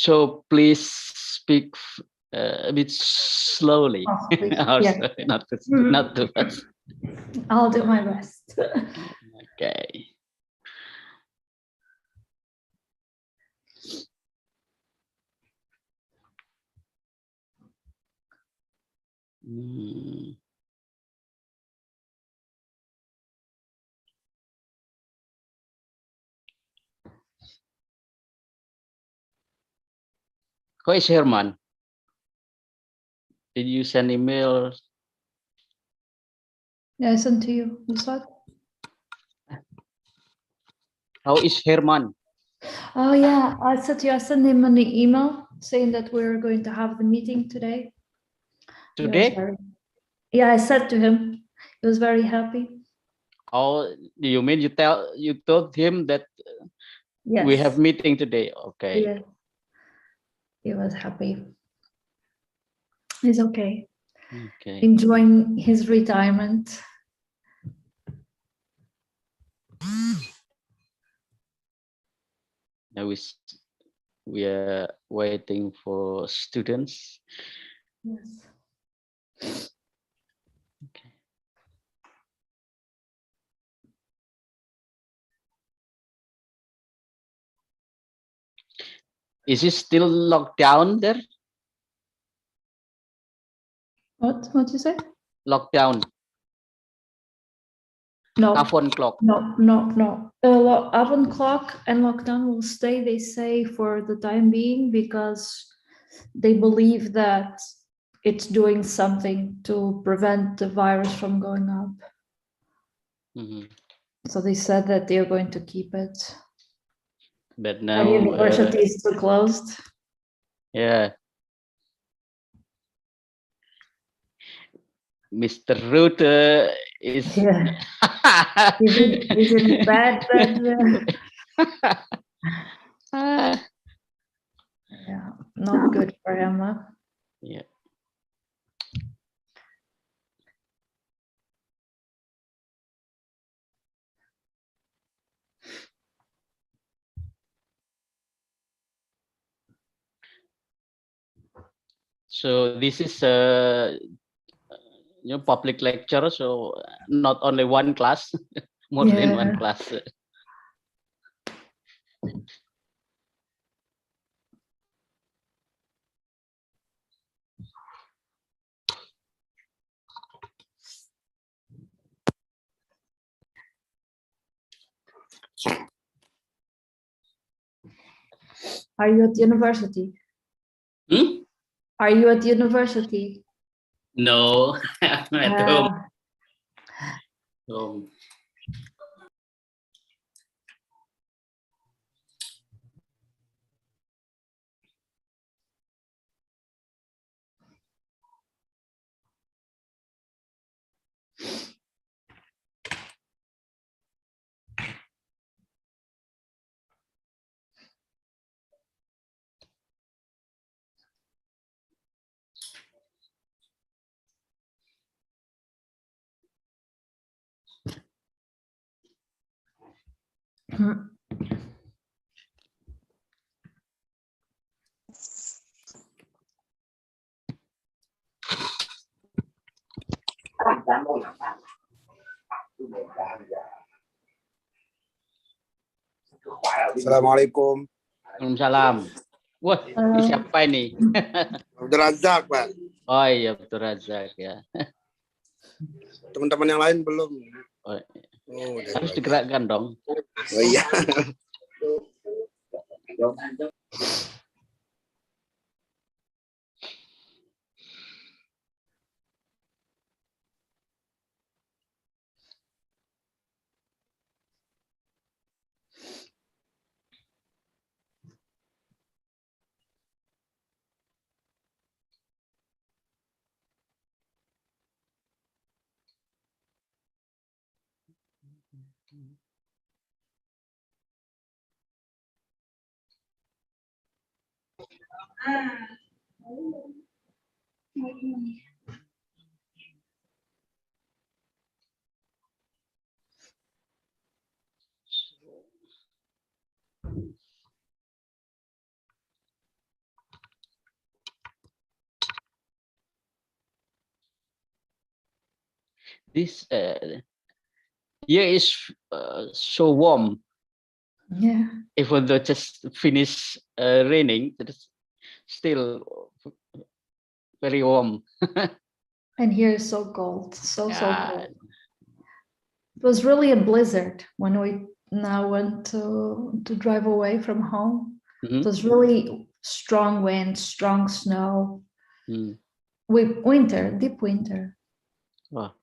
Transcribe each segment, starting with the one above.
So please speak a bit slowly. Yeah. Not too fast. I'll do my best. Okay. Who is Herman? Did you send email? Yeah, I sent to you. What's that? How is Herman? Oh yeah, I said to you, I sent him an email saying that we're going to have the meeting today. Today? Yeah, I said to him, he was very happy. Oh, you mean you told him that Yes. we have meeting today? Okay. Yeah. He was happy. He's okay. Okay. Enjoying his retirement. Now we are waiting for students. Yes. Okay. Is it still locked down there? What you say? Lockdown. No. Avon clock. No. Avon clock and lockdown will stay, they say, for the time being, because they believe that it's doing something to prevent the virus from going up. So they said that they're going to keep it. But now Our university is still closed. Yeah. Mr. Rutte is He's in bad. Yeah, not good for him. Yeah. So this is a public lecture, so not only one class, more than one class. Are you at university? Are you at university? No, I'm at home. Assalamualaikum. Waalaikumsalam. Wah, siapa ini? Abdul Razak, Pak. Oh iya, Abdul Razak ya. Teman-teman yang lain belum. Harus digerakkan dong. Oh iya. This year is so warm. Yeah. Even though just finished raining, it's still very warm. And here is so cold, so Yeah. cold. It was really a blizzard when we now went to drive away from home. It was really strong wind, strong snow. Winter, deep winter. Wow.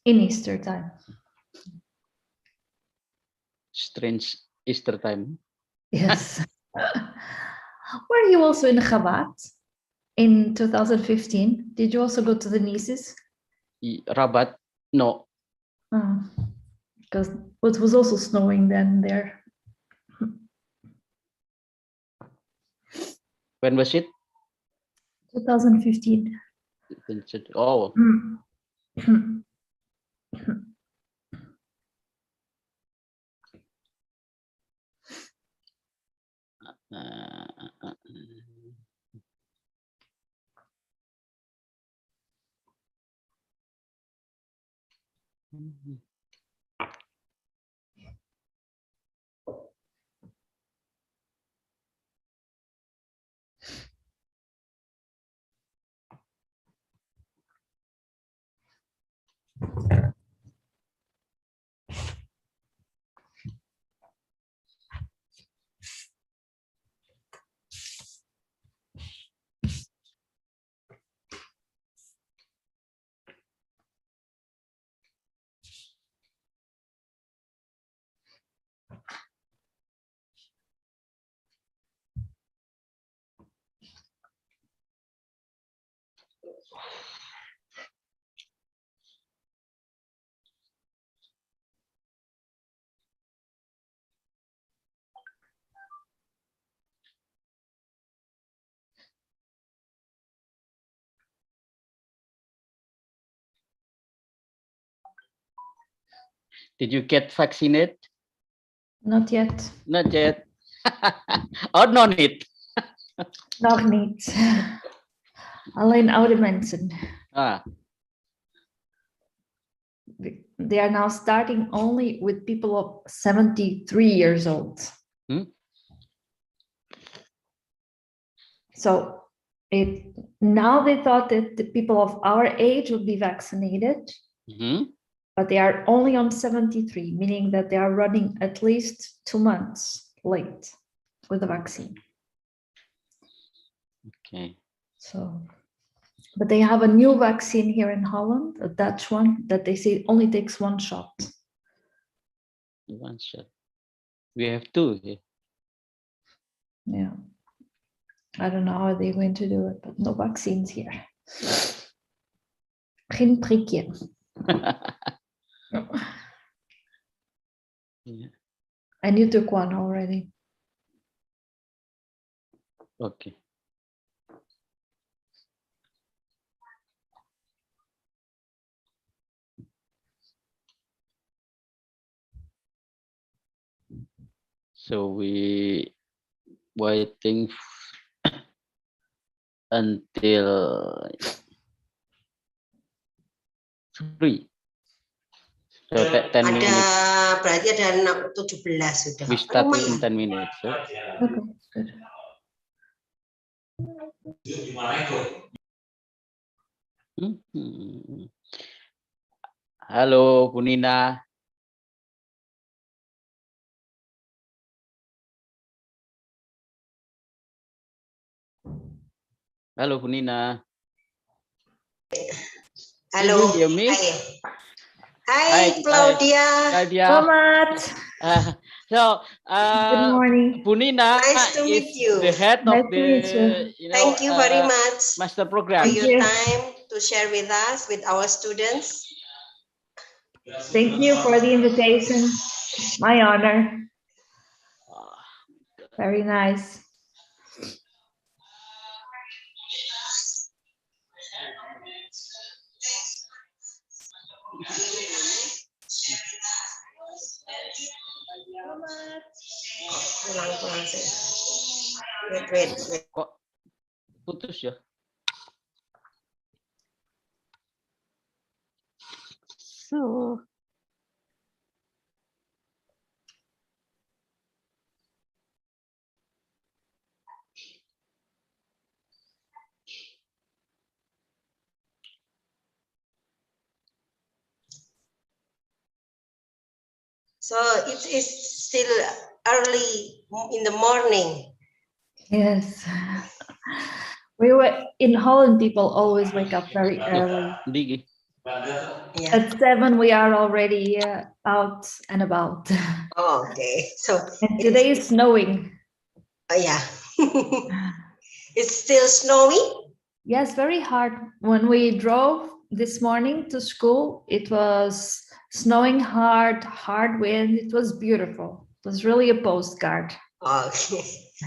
In Easter time. Strange Easter time. Yes. Were you also in Rabat in 2015? Did you also go to the thesis? Rabat? No. Because it was also snowing then there. When was it? 2015. Oh. Did you get vaccinated? Not yet. Not yet. Oh, no need. Nog niet. Alleen oude mensen. They are now starting only with people of 73 years old. So now they thought that the people of our age would be vaccinated, but they are only on 73, meaning that they are running at least 2 months late with the vaccine. Okay. So, but they have a new vaccine here in Holland, a Dutch one, that they say only takes 1 shot. 1 shot. We have 2 here. Yeah. I don't know how they're going to do it, but no vaccines here. Geen prikje. Yeah. And you took 1 already. Okay. So we waiting until 3. So 10 minutes. Berarti ada 17 sudah. We start in 10 minutes. So. Okay, good. Halo, Bu Nina. Halo, Bu Nina. Halo. You hear me? Hi, Claudia. Selamat. Good morning. Bu Nina Nice to meet you. the head of Nice to meet the Thank you very much master for program. your time to share with us, with our students. Thank you for the invitation. My honor. Very nice. Pulang sih. Wait. Kok putus ya? So So it is still early in the morning. Yes. We were in Holland, people always wake up very early. Digi. Yeah. At 7, we are already out and about. Oh, okay. So And today is snowing. yeah. It's still snowy. Yes, very hard. When we drove this morning to school, it was snowing hard, hard wind. It was beautiful. It was really a postcard. Okay.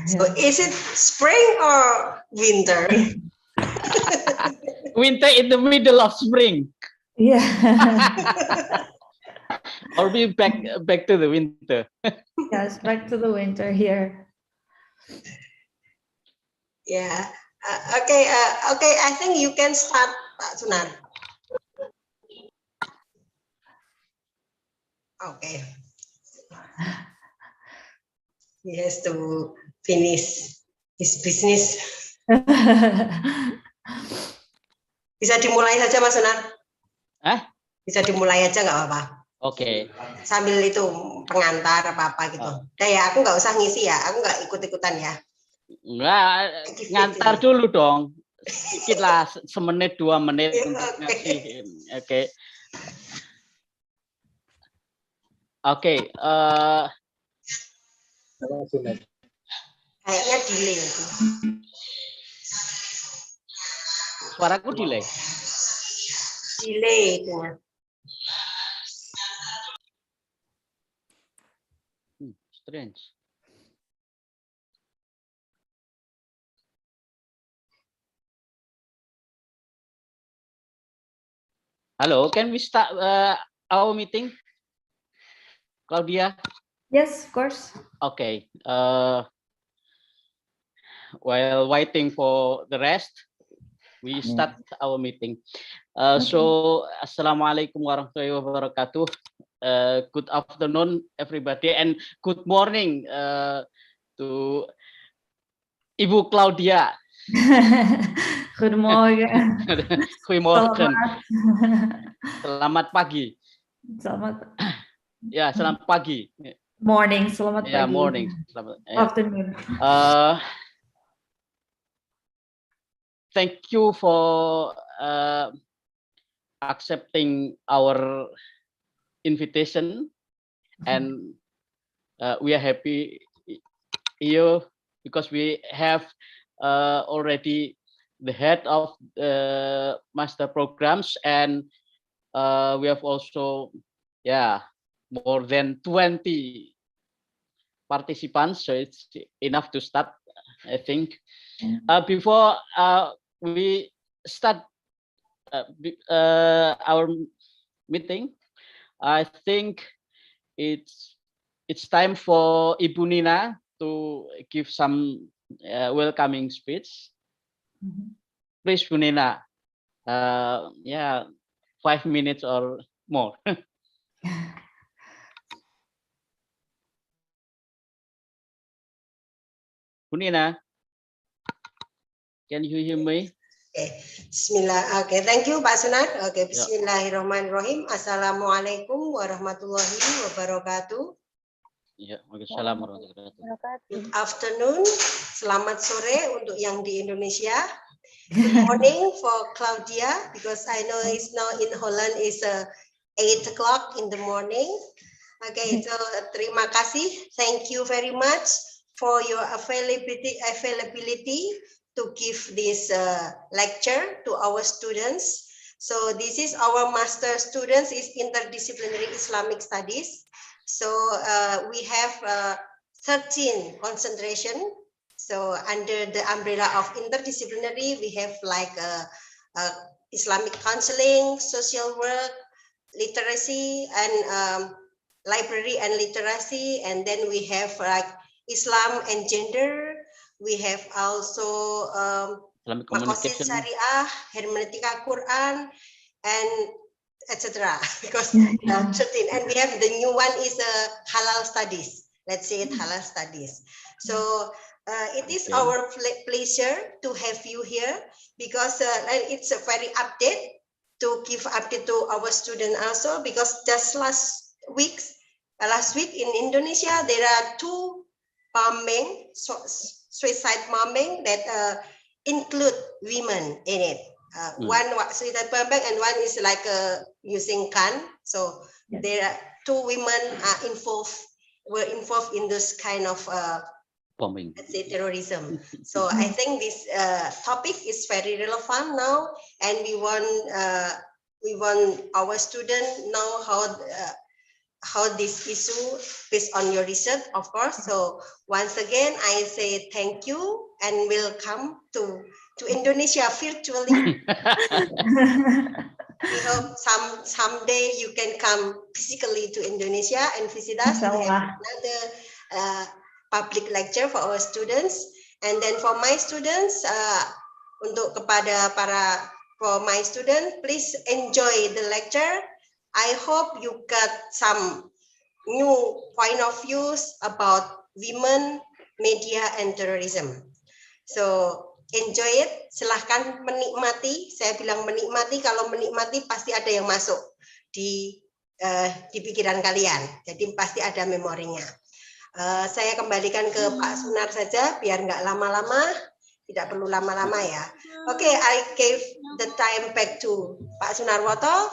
So is it spring or winter? Winter in the middle of spring. Yeah. Or be back to the winter. Yes, back to the winter here. Yeah. Okay. Okay. I think you can start, Pak Sunar. Okay. He has to finish his business. Bisa dimulai saja, Mas Sunar. Bisa dimulai aja nggak apa-apa. Oke. Sambil itu pengantar apa-apa gitu. Ya, aku nggak usah ngisi ya. Aku nggak ikut-ikutan ya. Enggak, ngantar dulu dong. Sedikit lah, semenit 2 menit untuk ngasih. Oke. Oke. Kayaknya delay. Suaraku delay. Delay itu. Strange. Hello, can we start our meeting? Claudia? Yes, of course. Okay. While waiting for the rest, we start our meeting. So, Assalamualaikum warahmatullahi wabarakatuh. Good afternoon, everybody, and good morning to Ibu Claudia. Goedemorgen. Goedemorgen. Selamat pagi. Selamat. Ya, selamat pagi. Morning, selamat pagi. Ya, morning. Selamat, afternoon. Thank you for accepting our invitation, and we are happy here because we have already the head of the master programs, and we have also more than 20 participants, so it's enough to start, I think. Before we start our meeting, I think it's time for Ibu Nina to give some welcoming speech. Please, Bu Nina. 5 minutes or more. Bu Nina, can you hear me? Okay. Bismillah. Okay, thank you, Pak Sunar. Okay, Bismillahirrahmanirrahim. Assalamualaikum warahmatullahi wabarakatuh. Ya, waalaikumsalam warahmatullahi wabarakatuh. Good afternoon. Selamat sore untuk yang di Indonesia. Good morning for Claudia, because I know it's now in Holland is 8 o'clock in the morning. Okay, so terima kasih. Thank you very much for your availability to give this lecture to our students. So this is our master students is interdisciplinary Islamic studies. So we have 13 concentration. So under the umbrella of interdisciplinary, we have like Islamic counseling, social work, literacy, and library and literacy. And then we have like Islam and gender. We have also Makosid Syariah, Hermeneutika Quran, and etc. Because 13, and we have the new one is halal studies. Let's say it halal studies. So it is our pleasure to have you here because it's a very update to give update to our student also, because just last week in Indonesia there are 2 bombing, suicide bombing that include women in it. One suicide bombing and one is like using gun. So there are 2 women were involved in this kind of bombing. Let's say terrorism. So I think this topic is very relevant now, and we want our students know how this issue based on your research, of course. So once again, I say thank you and welcome to Indonesia virtually. We hope someday you can come physically to Indonesia and visit us. We have another public lecture for our students. And then for my students, for my students, please enjoy the lecture. I hope you got some new point of views about women, media, and terrorism. So enjoy it, silahkan menikmati. Saya bilang menikmati, kalau menikmati pasti ada yang masuk di pikiran kalian. Jadi pasti ada memorinya. Saya kembalikan ke Pak Sunar saja, biar nggak lama-lama, tidak perlu lama-lama ya. Oke, I gave the time back to Pak Sunarwoto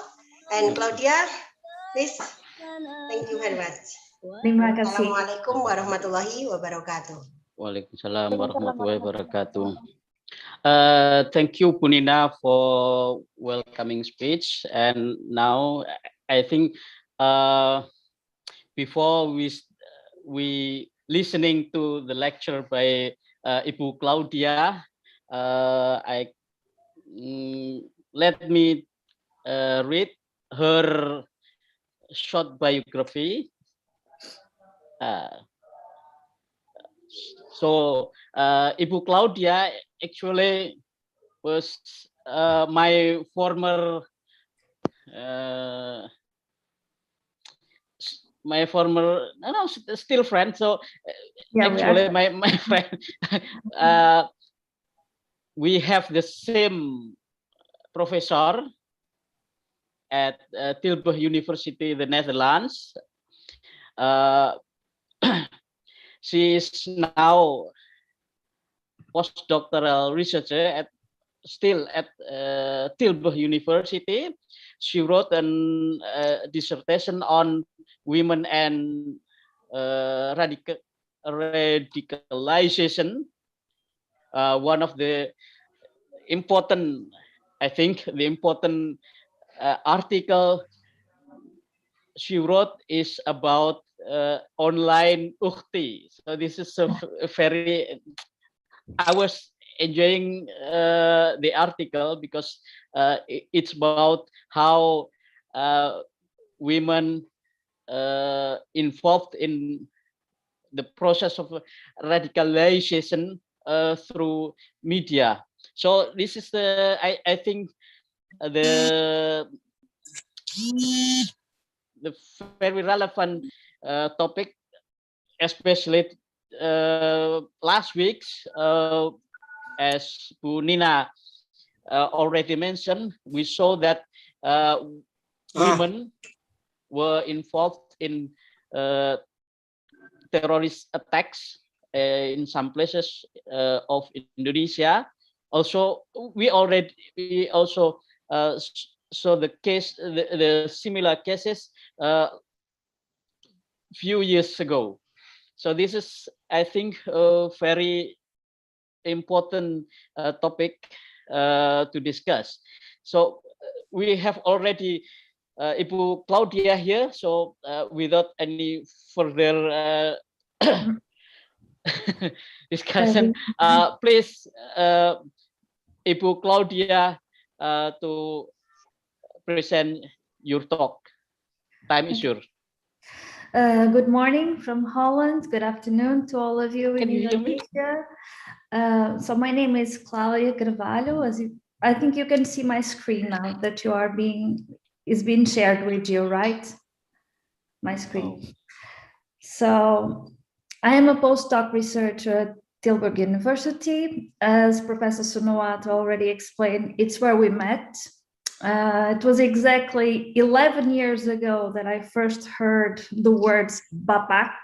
and Claudia, please. Thank you very much. Terima kasih. Assalamualaikum warahmatullahi wabarakatuh. Waalaikumsalam warahmatullahi wabarakatuh. Thank you, Punina, for welcoming speech. And now I think before we listening to the lecture by Ibu Claudia, let me read her short biography. So Ibu Claudia actually was my former still friend. So actually my friend, we have the same professor at Tilburg University, the Netherlands. She is now postdoctoral researcher still at Tilburg University. She wrote a dissertation on women and radicalization. One of the important, I think, the important article she wrote is about online ukti. So this is a very, I was enjoying the article because it's about how women involved in the process of radicalization through media. So this is the, I think the very relevant topic, especially last week, as Bu Nina already mentioned, we saw that women were involved in terrorist attacks in some places of Indonesia. Also, we also saw the case, the similar cases few years ago. So this is, I think, a very important topic to discuss. So we have already Ibu Claudia here. So without any further discussion, please, Ibu Claudia, to present your talk. Time is yours. Good morning from Holland. Good afternoon to all of you in Indonesia. So my name is Claudia Carvalho. I think you can see my screen now that you are being is being shared with you, right? My screen. Oh. So I am a postdoc researcher at Tilburg University. As Professor Sunawat already explained, it's where we met. It was exactly 11 years ago that I first heard the words bapak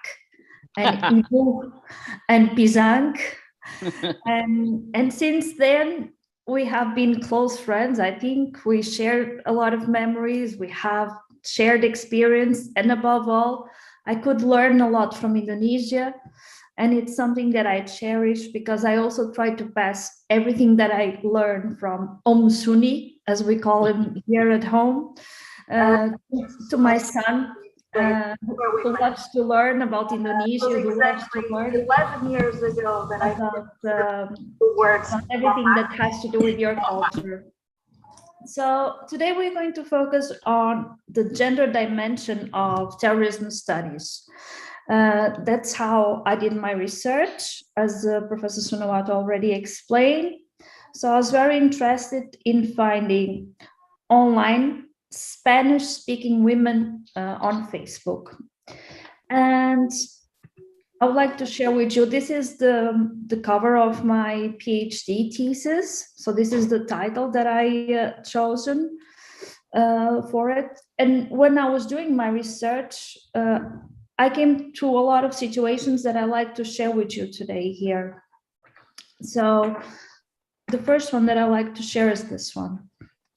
and ibu and pisang. And since then, we have been close friends. I think we shared a lot of memories. We have shared experience. And above all, I could learn a lot from Indonesia. And it's something that I cherish because I also try to pass everything that I learned from Om Suni, as we call him here at home, to my son, who loves to learn about Indonesia, who loves to learn 11 years ago that about everything that has to do with your culture. So today we're going to focus on the gender dimension of terrorism studies. That's how I did my research, as Professor Sunawat already explained. So I was very interested in finding online Spanish-speaking women on Facebook. And I would like to share with you, this is the cover of my PhD thesis. So this is the title that I chosen for it. And when I was doing my research, I came to a lot of situations that I like to share with you today here. So the first one that I like to share is this one.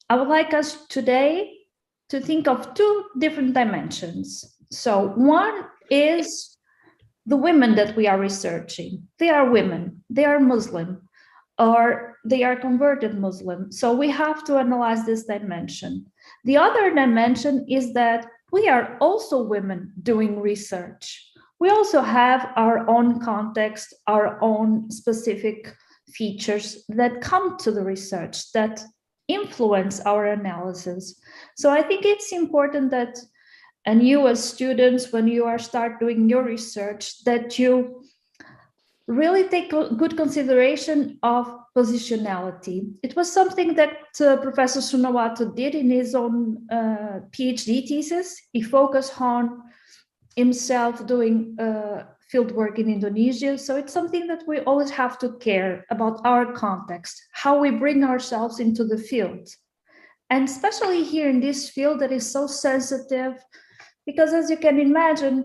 I would like us today to think of two different dimensions. So one is the women that we are researching. They are women, they are Muslim, or they are converted Muslim. So we have to analyze this dimension. The other dimension is that we are also women doing research. We also have our own context, our own specific features that come to the research, that influence our analysis. So I think it's important that, and you as students, when you are start doing your research, that you really take good consideration of positionality. It was something that Professor Sunawat did in his own PhD thesis. He focused on himself doing field work in Indonesia. So it's something that we always have to care about our context, how we bring ourselves into the field. And especially here in this field that is so sensitive, because as you can imagine,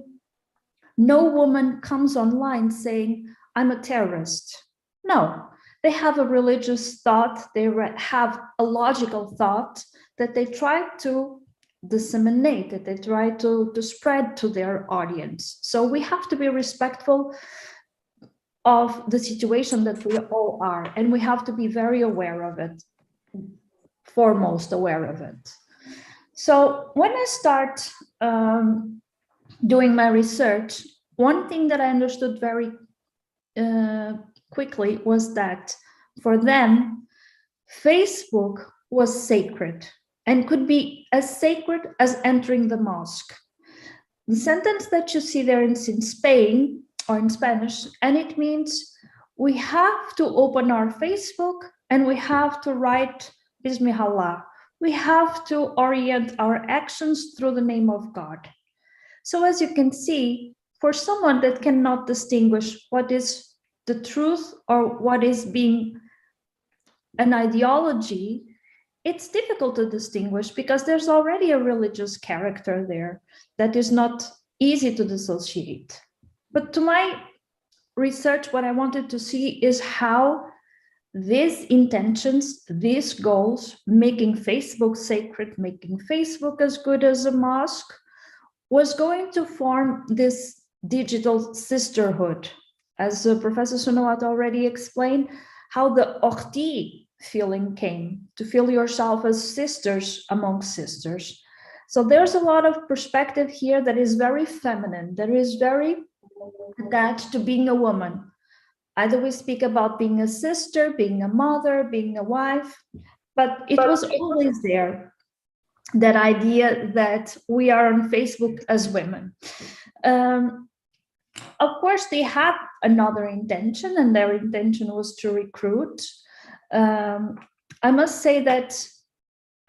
no woman comes online saying, I'm a terrorist. No, they have a religious thought, they have a logical thought that they try to disseminate, that they try to spread to their audience. So we have to be respectful of the situation that we all are, and we have to be very aware of it, foremost aware of it. So when I start doing my research, one thing that I understood very quickly was that for them, Facebook was sacred and could be as sacred as entering the mosque. The sentence that you see there is in Spain or in Spanish, and it means we have to open our Facebook and we have to write Bismillah. We have to orient our actions through the name of God. So as you can see, for someone that cannot distinguish what is the truth or what is being an ideology, it's difficult to distinguish because there's already a religious character there that is not easy to dissociate. But to my research, what I wanted to see is how these intentions, these goals, making Facebook sacred, making Facebook as good as a mosque, was going to form this digital sisterhood. As Professor Sunawat already explained, how the Okhti feeling came, to feel yourself as sisters among sisters. So there's a lot of perspective here that is very feminine, that is very attached to being a woman. Either we speak about being a sister, being a mother, being a wife, but it was always there, that idea that we are on Facebook as women. Of course, they had another intention, and their intention was to recruit. I must say that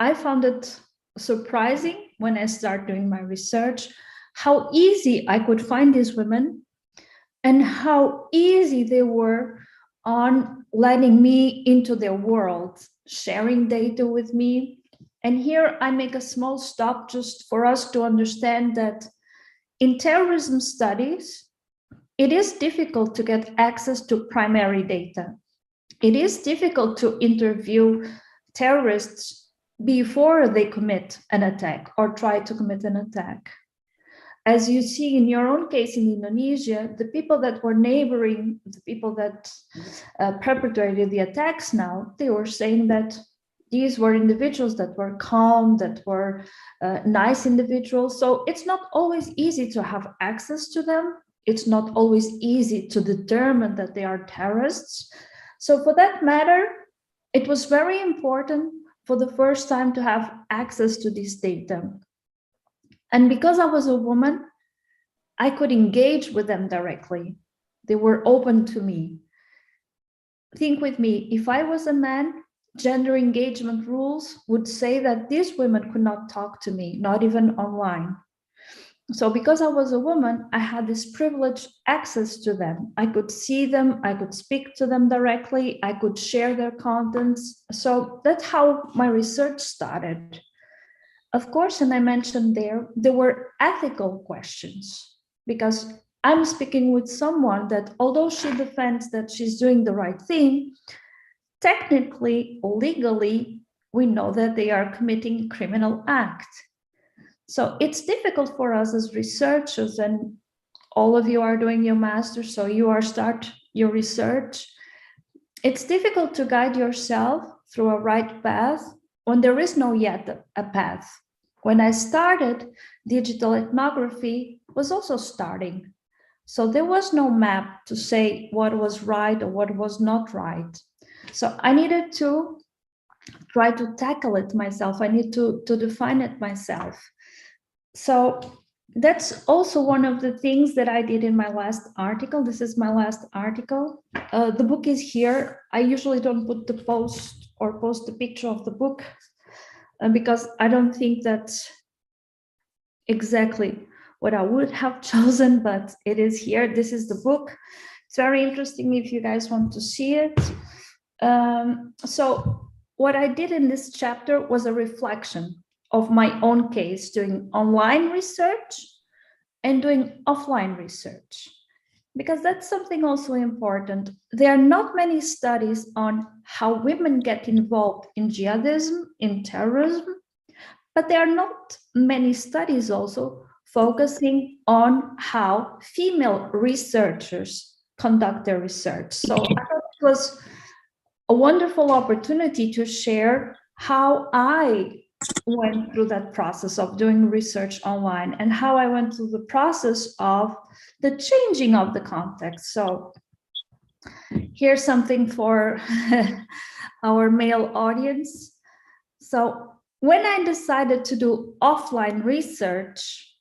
I found it surprising when I started doing my research, how easy I could find these women and how easy they were on letting me into their world, sharing data with me. And here I make a small stop just for us to understand that in terrorism studies, it is difficult to get access to primary data. It is difficult to interview terrorists before they commit an attack or try to commit an attack. As you see in your own case in Indonesia, the people that were neighboring, the people that perpetrated the attacks now, they were saying that these were individuals that were calm, that were nice individuals. So it's not always easy to have access to them. It's not always easy to determine that they are terrorists. So for that matter, it was very important for the first time to have access to this data. And because I was a woman, I could engage with them directly. They were open to me. Think with me, if I was a man, gender engagement rules would say that these women could not talk to me, not even online. So because I was a woman, I had this privileged access to them. I could see them, I could speak to them directly, I could share their contents. So that's how my research started. Of course, and I mentioned there were ethical questions, because I'm speaking with someone that, although she defends that she's doing the right thing, technically, legally, we know that they are committing a criminal act. So it's difficult for us as researchers, and all of you are doing your master's, so you are start your research. It's difficult to guide yourself through a right path when there is no yet a path. When I started, digital ethnography was also starting. So there was no map to say what was right or what was not right. So I needed to try to tackle it myself. I need to define it myself. So that's also one of the things that I did in my last article. This is my last article. The book is here. I usually don't put the post the picture of the book because I don't think that's exactly what I would have chosen, but it is here. This is the book. It's very interesting if you guys want to see it. So what I did in this chapter was a reflection of my own case, doing online research and doing offline research, because that's something also important. There are not many studies on how women get involved in jihadism, in terrorism, but there are not many studies also focusing on how female researchers conduct their research. So I thought it was a wonderful opportunity to share how I went through that process of doing research online and how I went through the process of the changing of the context. So here's something for our male audience. So when I decided to do offline research,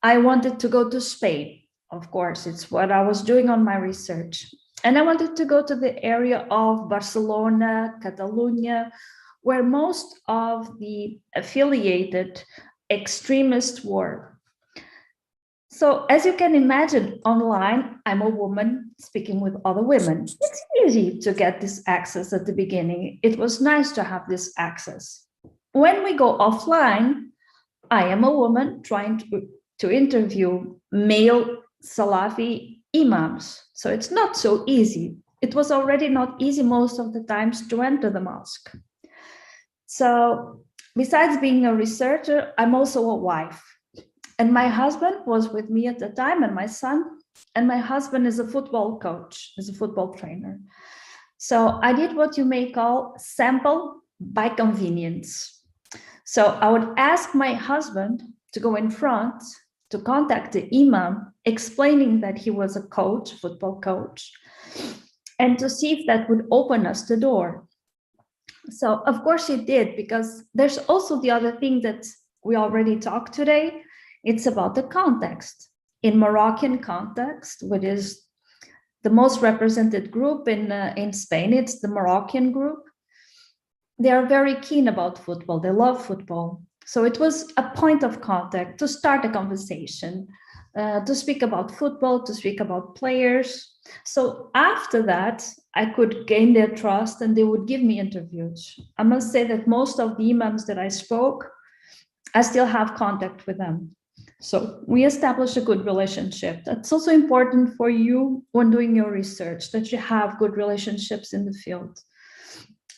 I wanted to go to Spain. Of course, it's what I was doing on my research. And I wanted to go to the area of Barcelona, Catalonia, where most of the affiliated extremists were. So as you can imagine, online, I'm a woman speaking with other women. It's easy to get this access at the beginning. It was nice to have this access. When we go offline, I am a woman trying to interview male Salafi imams. So it's not so easy. It was already not easy most of the times to enter the mosque. So besides being a researcher, I'm also a wife. And my husband was with me at the time, and my son. And my husband is a football coach, is a football trainer. So I did what you may call sample by convenience. So I would ask my husband to go in front to contact the imam, explaining that he was a coach, football coach, and to see if that would open us the door. So of course it did, because there's also the other thing that we already talked today. It's about the context. In Moroccan context, which is the most represented group in Spain, it's the Moroccan group. They are very keen about football. They love football. So it was a point of contact to start a conversation, to speak about football, to speak about players. So after that, I could gain their trust and they would give me interviews. I must say that most of the imams that I spoke, I still have contact with them. So we established a good relationship. That's also important for you when doing your research, that you have good relationships in the field,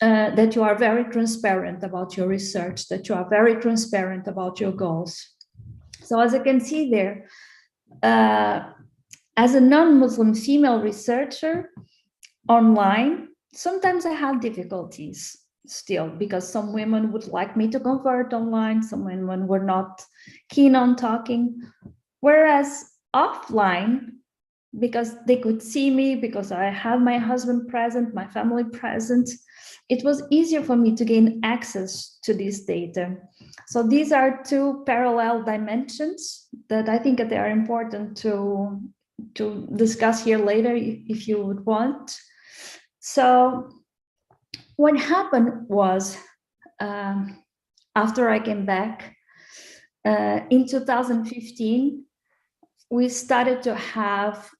that you are very transparent about your research, that you are very transparent about your goals. So as you can see there, as a non-Muslim female researcher online, sometimes I had difficulties still, because some women would like me to convert online, some women were not keen on talking, whereas offline, because they could see me, because I had my husband present, my family present, it was easier for me to gain access to this data. So these are two parallel dimensions that I think that they are important to discuss here later if you would want. So what happened was, after I came back in 2015, we started to have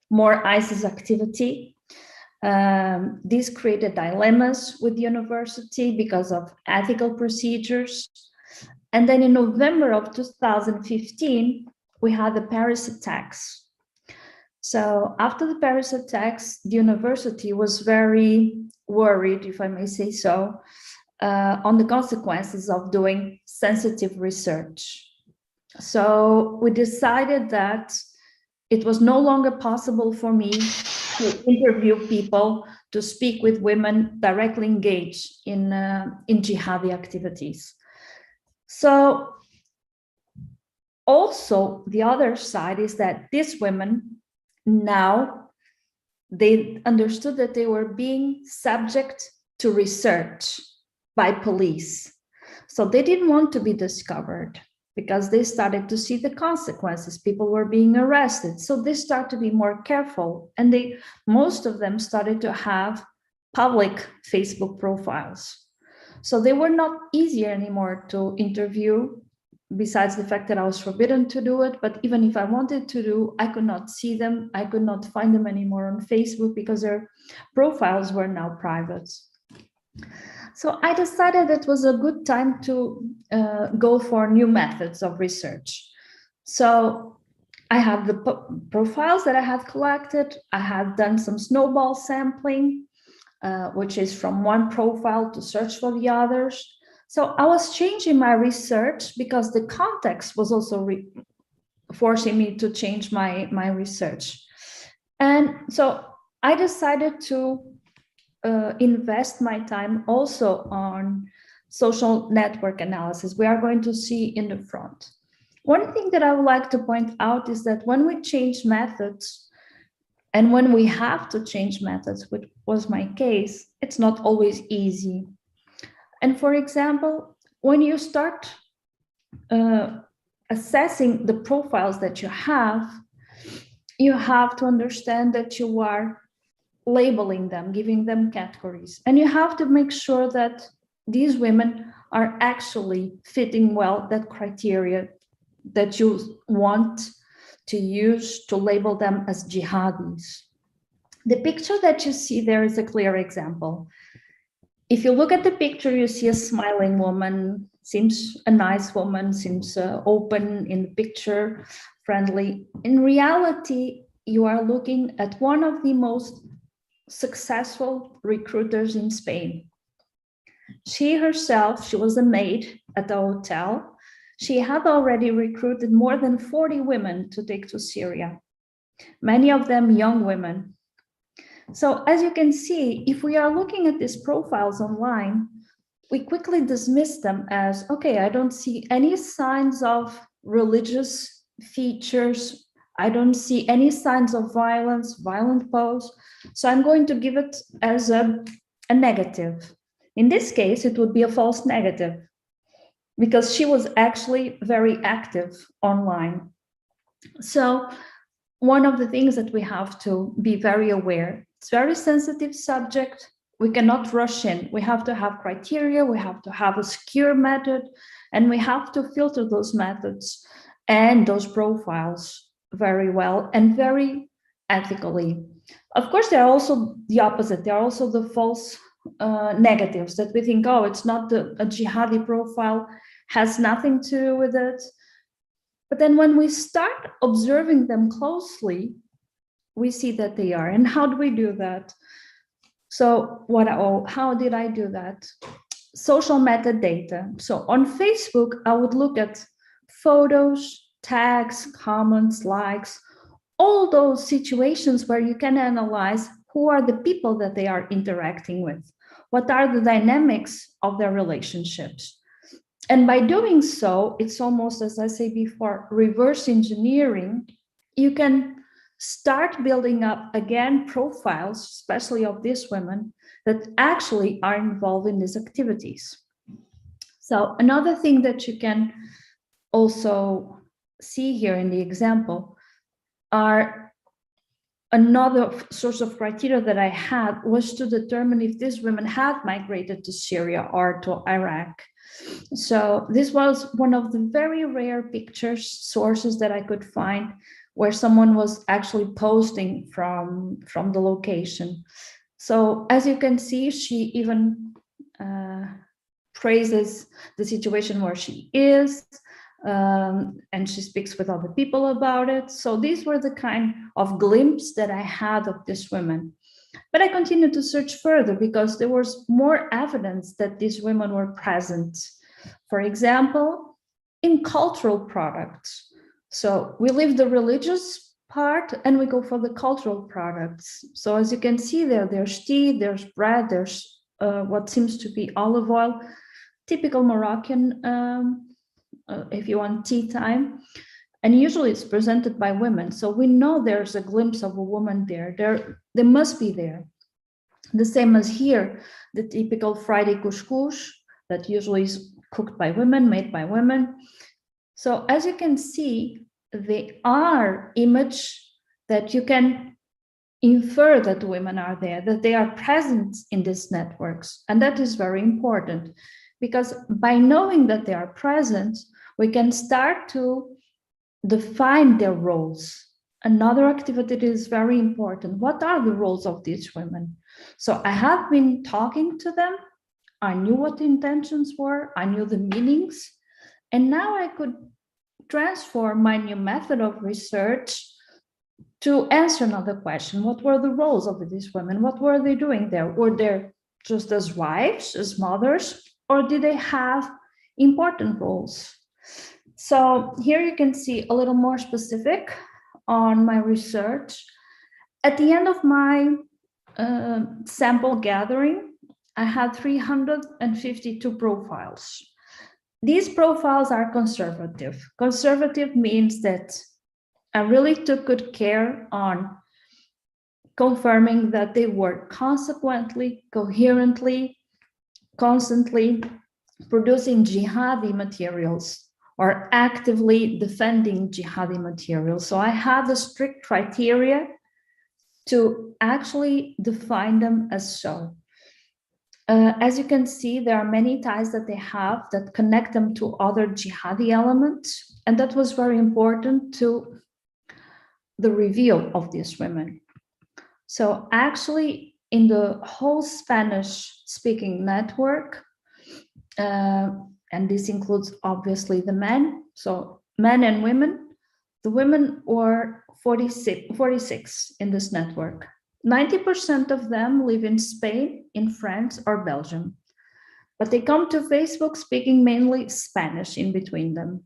more ISIS activity. This created dilemmas with the university because of ethical procedures. And then in November of 2015, we had the Paris attacks. So after the Paris attacks, the university was very worried, if I may say so, on the consequences of doing sensitive research. So we decided that it was no longer possible for me to interview people, to speak with women directly engaged in jihadi activities. So also the other side is that these women now, they understood that they were being subject to research by police. So they didn't want to be discovered because they started to see the consequences. People were being arrested. So they started to be more careful. And most of them started to have public Facebook profiles. So they were not easier anymore to interview, besides the fact that I was forbidden to do it. But even if I wanted to do, I could not see them. I could not find them anymore on Facebook because their profiles were now private. So I decided it was a good time to go for new methods of research. So I had the profiles that I had collected. I had done some snowball sampling, which is from one profile to search for the others. So I was changing my research because the context was also forcing me to change my research. And so I decided to invest my time also on social network analysis. We are going to see in the front. One thing that I would like to point out is that when we change methods, and when we have to change methods, which was my case, it's not always easy. And for example, when you start assessing the profiles that you have to understand that you are labeling them, giving them categories. And you have to make sure that these women are actually fitting well that criteria that you want to use to label them as jihadis. The picture that you see there is a clear example. If you look at the picture, you see a smiling woman, seems a nice woman, seems open in the picture, friendly. In reality, you are looking at one of the most successful recruiters in Spain. She herself, she was a maid at the hotel. She had already recruited more than 40 women to take to Syria, many of them young women. So as you can see, if we are looking at these profiles online, we quickly dismiss them as, okay, I don't see any signs of religious features. I don't see any signs of violence, violent pose. So I'm going to give it as a negative. In this case, it would be a false negative because she was actually very active online. So one of the things that we have to be very aware, it's a very sensitive subject. we cannot rush in. We have to have criteria, we have to have a secure method, and we have to filter those methods and those profiles very well and very ethically. Of course, there are also the opposite. There are also the false negatives that we think, oh, it's not a jihadi profile, has nothing to do with it. But then when we start observing them closely, we see that they are. And how do we do that? So how did I do that? Social metadata. So on Facebook, I would look at photos, tags, comments, likes, all those situations where you can analyze who are the people that they are interacting with, what are the dynamics of their relationships. And by doing so, it's almost, as I say before, reverse engineering. You can start building up again profiles, especially of these women, that actually are involved in these activities. So another thing that you can also see here in the example are another source of criteria that I had was to determine if these women had migrated to Syria or to Iraq. So this was one of the very rare pictures sources that I could find where someone was actually posting from the location. So as you can see, she even praises the situation where she is, and she speaks with other people about it. So these were the kind of glimpse that I had of these women. But I continued to search further because there was more evidence that these women were present. For example, in cultural products. So we leave the religious part and we go for the cultural products. So as you can see there, there's tea, there's bread, there's what seems to be olive oil, typical Moroccan, if you want tea time. And usually it's presented by women. So we know there's a glimpse of a woman there. They must be there. The same as here, the typical Friday couscous that usually is cooked by women, made by women. So as you can see, they are image that you can infer that women are there, that they are present in these networks. And that is very important because by knowing that they are present, we can start to define their roles. Another activity that is very important. What are the roles of these women? So I have been talking to them. I knew what the intentions were. I knew the meanings. And now I could transform my new method of research to answer another question. What were the roles of these women? What were they doing there? Were they just as wives, as mothers, or did they have important roles? So here you can see a little more specific on my research. At the end of my sample gathering, I had 352 profiles. These profiles are conservative. Conservative means that I really took good care on confirming that they were consequently, coherently, constantly producing jihadi materials or actively defending jihadi materials. So I had a strict criteria to actually define them as so. As you can see, there are many ties that they have that connect them to other jihadi elements. And that was very important to the reveal of these women. So actually, in the whole Spanish-speaking network, and this includes obviously the men, so men and women, the women were 46 in this network. 90% of them live in Spain, in France, or Belgium. But they come to Facebook speaking mainly Spanish in between them.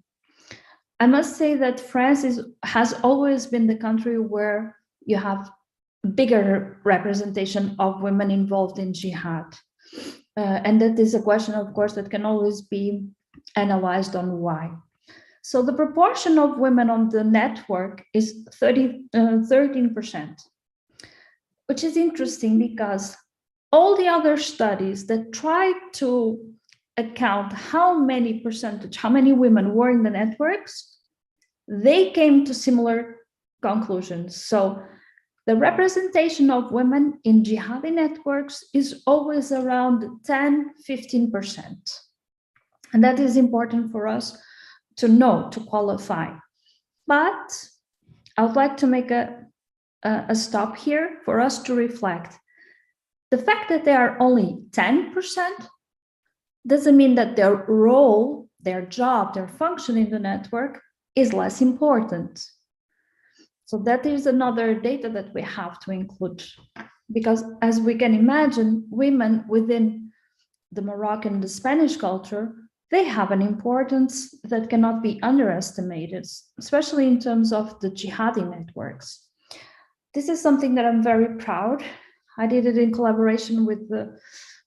I must say that France has always been the country where you have bigger representation of women involved in jihad. And that is a question, of course, that can always be analyzed on why. So the proportion of women on the network is 13%. Which is interesting because all the other studies that tried to account how many women were in the networks, they came to similar conclusions. So The representation of women in jihadi networks is always around 10–15%. And that is important for us to know, to qualify. But I would like to make a stop here for us to reflect. The fact that they are only 10% doesn't mean that their role, their job, their function in the network is less important. So that is another data that we have to include, because as we can imagine, women within the Moroccan, the Spanish culture, they have an importance that cannot be underestimated, especially in terms of the jihadi networks. This is something that I'm very proud. I did it in collaboration with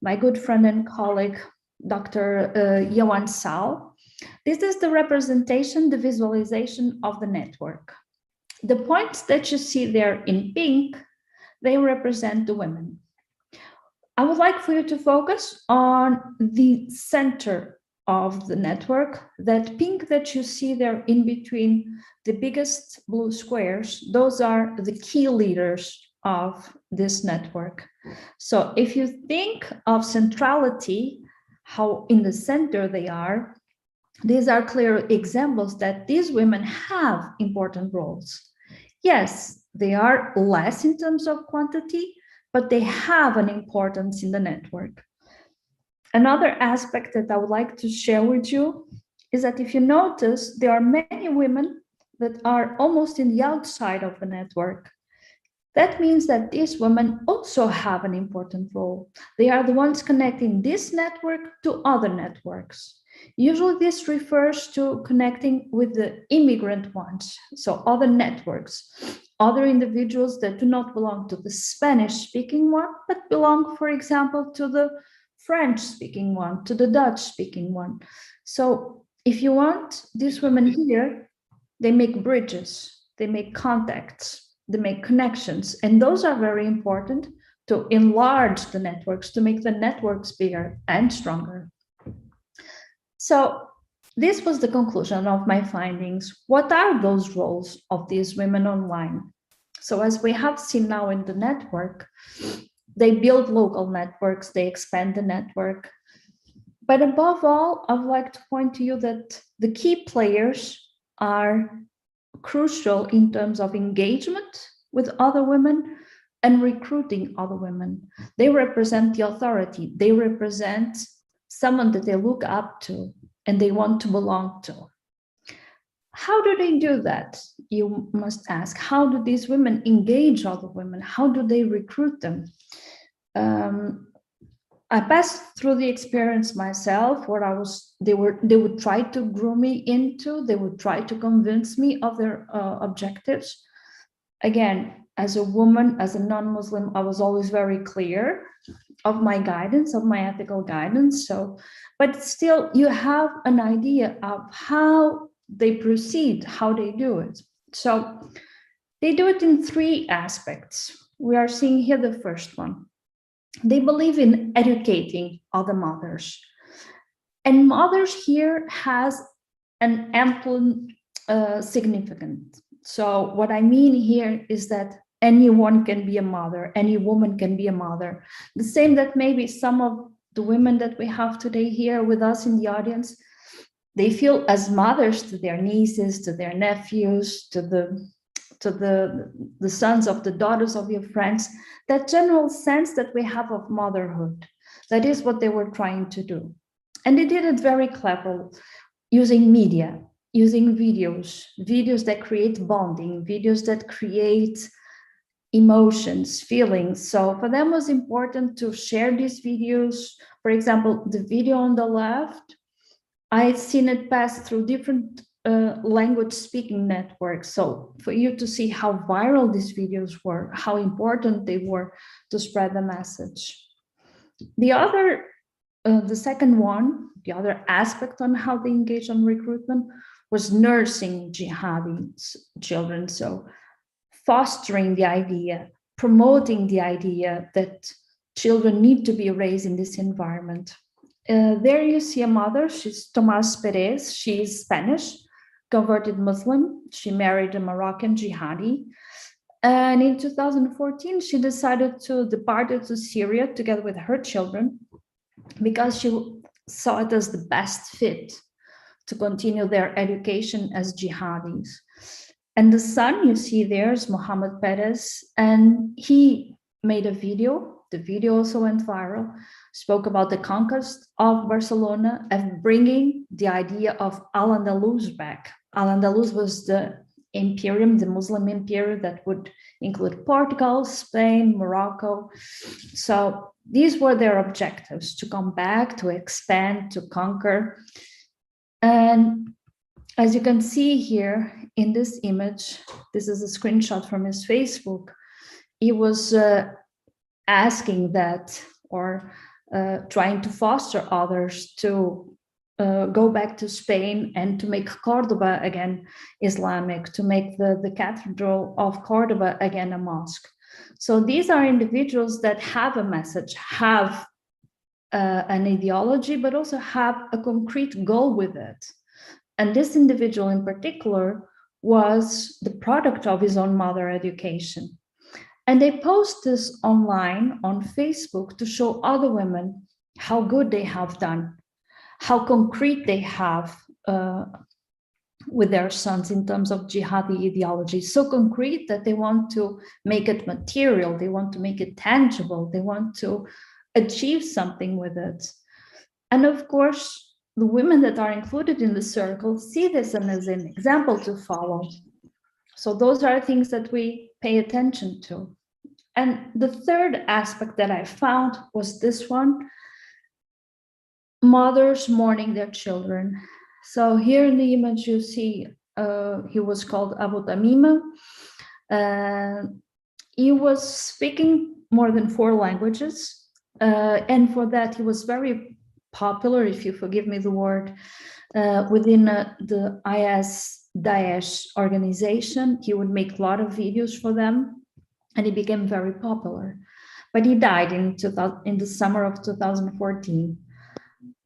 my good friend and colleague, Dr. Yohan Sal. This is the representation, the visualization of the network. The points that you see there in pink, they represent the women. I would like for you to focus on the center of the network, that pink that you see there in between the biggest blue squares. Those are the key leaders of this network. So if you think of centrality, how in the center they are, these are clear examples that these women have important roles. Yes, they are less in terms of quantity, but they have an importance in the network. Another aspect that I would like to share with you is that if you notice, there are many women that are almost in the outside of the network. That means that these women also have an important role. They are the ones connecting this network to other networks. Usually this refers to connecting with the immigrant ones, so other networks, other individuals that do not belong to the Spanish-speaking one, but belong, for example, to the French-speaking one, to the Dutch-speaking one. So if you want, these women here, they make bridges, they make contacts, they make connections, and those are very important to enlarge the networks, to make the networks bigger and stronger. So this was the conclusion of my findings. What are those roles of these women online? So as we have seen now in the network, they build local networks, they expand the network. But above all, I would like to point to you that the key players are crucial in terms of engagement with other women and recruiting other women. They represent the authority, they represent someone that they look up to and they want to belong to. How do they do that? You must ask. How do these women engage other women? How do they recruit them? I passed through the experience myself where they would try to groom me into, they would try to convince me of their objectives. Again, as a woman, as a non-Muslim, I was always very clear of my guidance, of my ethical guidance. So, but still you have an idea of how they proceed, how they do it. So they do it in three aspects. We are seeing here the first one. They believe in educating other mothers. And mothers here has an ample significance. So what I mean here is that anyone can be a mother, any woman can be a mother. The same that maybe some of the women that we have today here with us in the audience, they feel as mothers to their nieces, to their nephews, to the sons of the daughters of your friends, that general sense that we have of motherhood. That is what they were trying to do. And they did it very cleverly, using media, using videos that create bonding, videos that create emotions, feelings. So for them it was important to share these videos. For example, the video on the left, I've seen it pass through different language speaking networks. So for you to see how viral these videos were, how important they were to spread the message. The second one, the other aspect on how they engage on recruitment was nursing jihadi children. So fostering the idea, promoting the idea that children need to be raised in this environment. There you see a mother, she's Tomás Perez, she's Spanish, converted Muslim. She married a Moroccan jihadi. And in 2014, she decided to depart to Syria together with her children because she saw it as the best fit to continue their education as jihadis. And the son you see there is Mohammed Perez, and he made a video. The video also went viral, spoke about the conquest of Barcelona and bringing the idea of Al-Andalus back. Al-Andalus was the imperium, the Muslim imperium that would include Portugal, Spain, Morocco. So these were their objectives: to come back, to expand, to conquer. And as you can see here in this image, this is a screenshot from his Facebook. He was asking that, or trying to foster others to go back to Spain and to make Cordoba again Islamic, to make the cathedral of Cordoba again a mosque. So these are individuals that have a message, have an ideology, but also have a concrete goal with it. And this individual in particular was the product of his own mother education. And they post this online on Facebook to show other women how good they have done, how concrete they have with their sons in terms of jihadi ideology. So concrete that they want to make it material, they want to make it tangible, they want to achieve something with it. And of course, the women that are included in the circle see this as an example to follow. So those are things that we pay attention to. And the third aspect that I found was this one: mothers mourning their children. So here in the image you see, he was called Abu Tamima. He was speaking more than 4 languages. And for that, he was very popular, if you forgive me the word, within the IS Daesh organization. He would make a lot of videos for them, and he became very popular. But he died in the summer of 2014.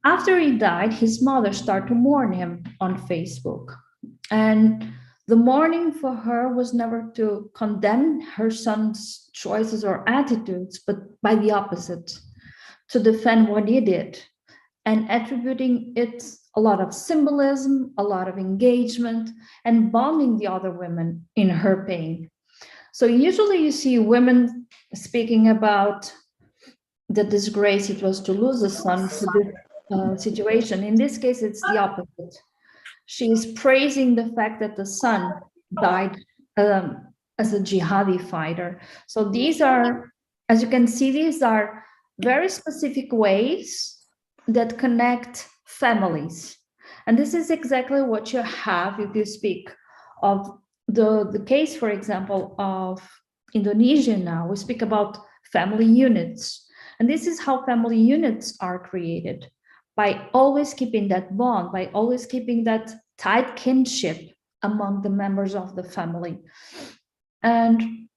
After he died, his mother started to mourn him on Facebook. And the mourning for her was never to condemn her son's choices or attitudes, but by the opposite, to defend what he did, and attributing it a lot of symbolism, a lot of engagement, and bonding the other women in her pain. So usually you see women speaking about the disgrace it was to lose a son to this situation. In this case, it's the opposite. She is praising the fact that the son died as a jihadi fighter. So these are, as you can see, these are very specific ways that connect families. And this is exactly what you have if you speak of the case, for example, of Indonesia now. We speak about family units. And this is how family units are created, by always keeping that bond, by always keeping that tight kinship among the members of the family. And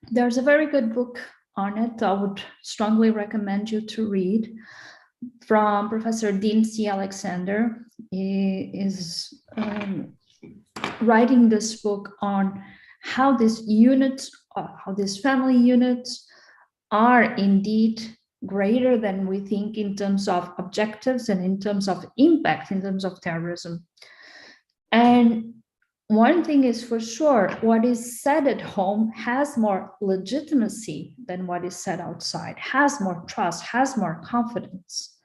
there's a very good book on it I would strongly recommend you to read, from Professor Dean C. Alexander. He is writing this book on how these units, how these family units are indeed greater than we think in terms of objectives and in terms of impact, in terms of terrorism. And one thing is for sure, what is said at home has more legitimacy than what is said outside, has more trust, has more confidence.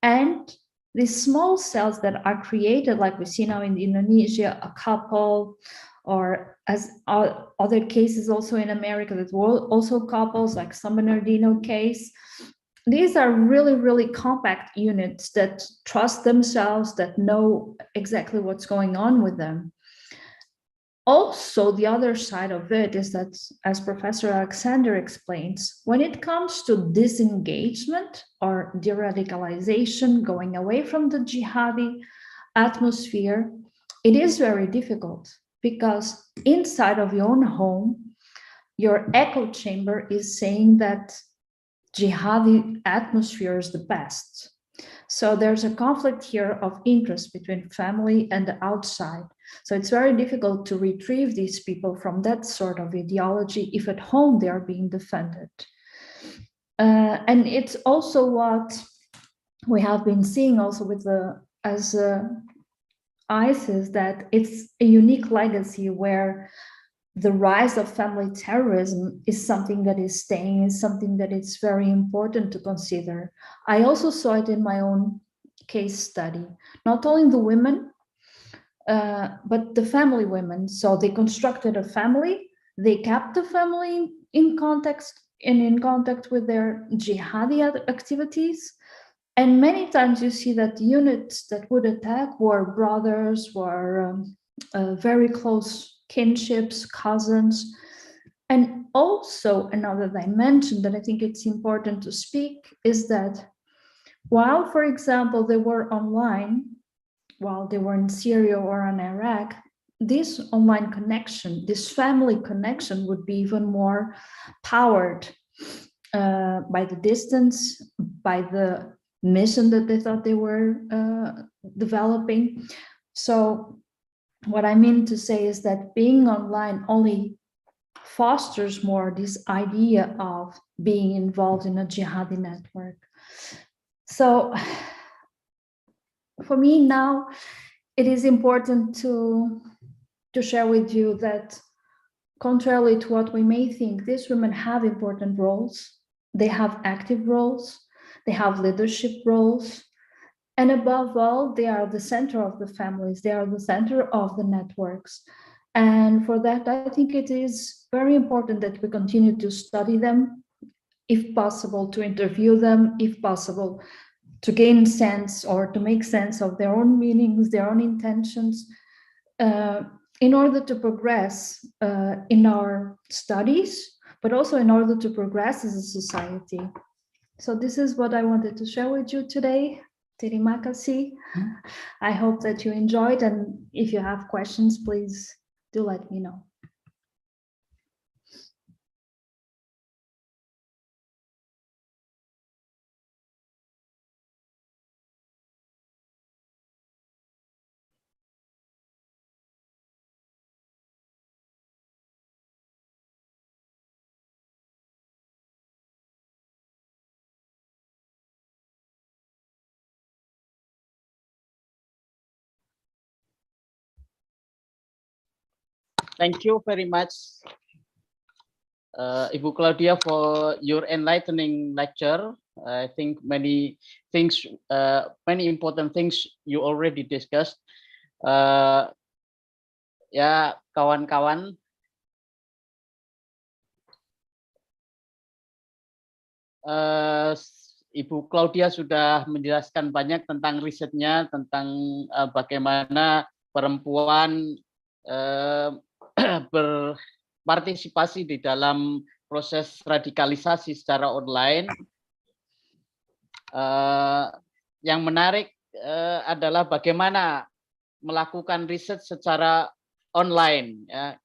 And these small cells that are created, like we see now in Indonesia, a couple, or as other cases also in America that were also couples, like San Bernardino case, these are really, really compact units that trust themselves, that know exactly what's going on with them. Also, the other side of it is that, as Professor Alexander explains, when it comes to disengagement or de-radicalization, going away from the jihadi atmosphere, it is very difficult, because inside of your own home, your echo chamber is saying that jihadi atmosphere is the best. So there's a conflict here of interest between family and the outside. So it's very difficult to retrieve these people from that sort of ideology if at home they are being defended. And it's also what we have been seeing also with ISIS, that it's a unique legacy where the rise of family terrorism is something that is staying, is something that is very important to consider. I also saw it in my own case study, not only the women, but the family women. So they constructed a family, they kept the family in context and in contact with their jihadi activities. And many times you see that units that would attack were brothers, were very close kinships, cousins. And also another dimension that I think it's important to speak is that while, for example, they were online, while they were in Syria or in Iraq, this online connection, this family connection would be even more powered by the distance, by the mission that they thought they were developing. So what I mean to say is that being online only fosters more this idea of being involved in a jihadi network. So for me now, it is important to share with you that contrary to what we may think, these women have important roles. They have active roles, they have leadership roles, and above all, they are the center of the families, they are the center of the networks. And for that, I think it is very important that we continue to study them, if possible, to interview them, if possible, to gain sense or to make sense of their own meanings, their own intentions, in order to progress in our studies, but also in order to progress as a society. So this is what I wanted to share with you today. Terima kasih. I hope that you enjoyed, and if you have questions, please do let me know. Thank you very much, Ibu Claudia, for your enlightening lecture. I think many things, many important things you already discussed. Ya, kawan-kawan, Ibu Claudia sudah menjelaskan banyak tentang risetnya, tentang bagaimana perempuan berpartisipasi di dalam proses radikalisasi secara online. Yang menarik adalah bagaimana melakukan riset secara online. Ya.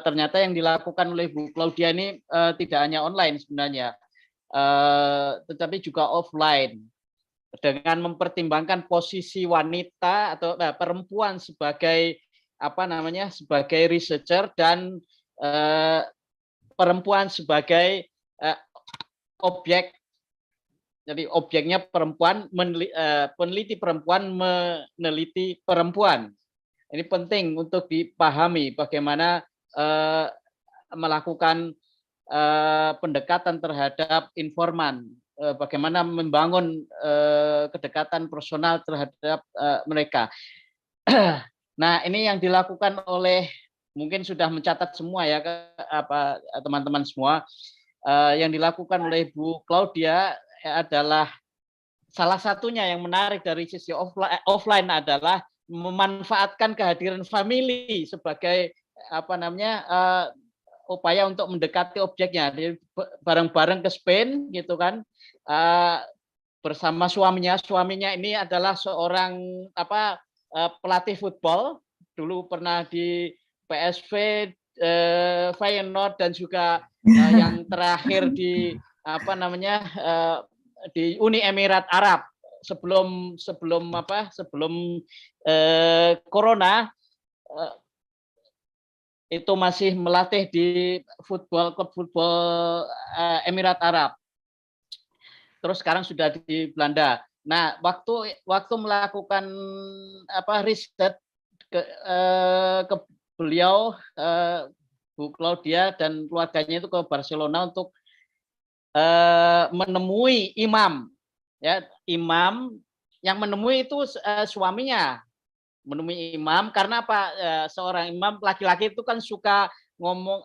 Ternyata yang dilakukan oleh Bu Claudia ini tidak hanya online sebenarnya, tetapi juga offline, dengan mempertimbangkan posisi wanita atau perempuan sebagai sebagai researcher dan perempuan sebagai objek. Jadi objeknya perempuan, peneliti perempuan meneliti perempuan. Ini penting untuk dipahami bagaimana melakukan pendekatan terhadap informan, bagaimana membangun kedekatan personal terhadap mereka. Nah, ini yang dilakukan oleh, mungkin sudah mencatat semua ya teman-teman semua, yang dilakukan oleh Bu Claudia adalah salah satunya yang menarik dari sisi offline adalah memanfaatkan kehadiran family sebagai upaya untuk mendekati objeknya. Bareng-bareng ke Spain gitu kan, bersama suaminya. Suaminya ini adalah seorang pelatih football, dulu pernah di PSV, Feyenoord, dan juga yang terakhir di di Uni Emirat Arab sebelum corona itu masih melatih di klub football Emirat Arab. Terus sekarang sudah di Belanda. Nah, waktu melakukan riset ke beliau, Bu Claudia dan keluarganya itu ke Barcelona untuk menemui imam, ya, imam yang menemui itu suaminya. Menemui imam karena apa? Seorang imam laki-laki itu kan suka ngomong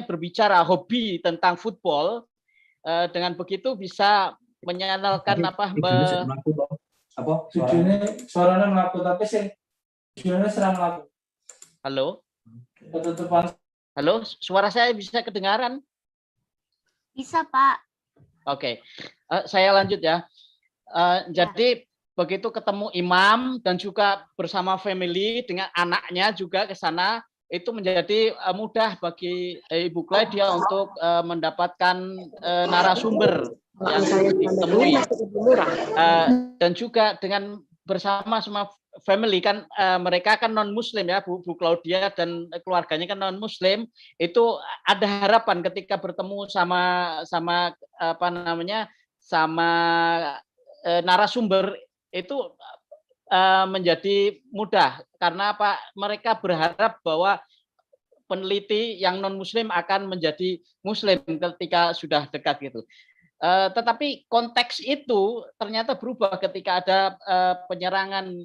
berbicara hobi tentang football. Dengan begitu bisa menyandalkan suaranya melaku tapi sih serang melaku. Halo, Ketutupan. halo, suara saya bisa kedengaran? Bisa, Pak. Oke, saya lanjut ya. Jadi begitu ketemu imam dan juga bersama family dengan anaknya juga ke sana, itu menjadi mudah bagi Ibu Claudia untuk mendapatkan narasumber yang ditemui. Dan juga dengan bersama sama family kan mereka kan non muslim ya, Bu Claudia dan keluarganya kan non muslim, itu ada harapan ketika bertemu sama narasumber itu menjadi mudah karena apa? Mereka berharap bahwa peneliti yang non muslim akan menjadi muslim ketika sudah dekat gitu. Tetapi konteks itu ternyata berubah ketika ada penyerangan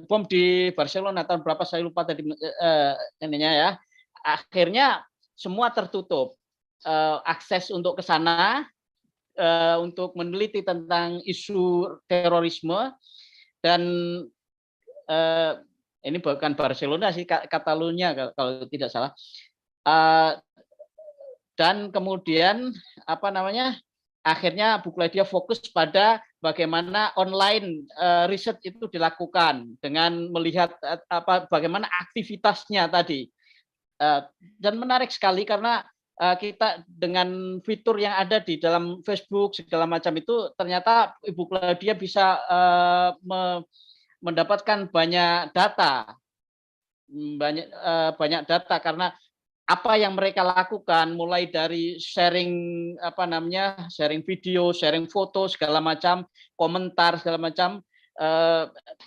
bom di Barcelona tahun berapa saya lupa tadi ininya ya. Akhirnya semua tertutup, akses untuk ke sana untuk meneliti tentang isu terorisme. Dan ini bukan Barcelona sih, Catalunya kalau tidak salah. Dan kemudian akhirnya Bu Claudia fokus pada bagaimana online riset itu dilakukan dengan melihat bagaimana aktivitasnya tadi. Dan menarik sekali karena kita dengan fitur yang ada di dalam Facebook segala macam itu ternyata Ibu Claudia bisa mendapatkan banyak data karena apa yang mereka lakukan mulai dari sharing sharing video, sharing foto segala macam, komentar segala macam.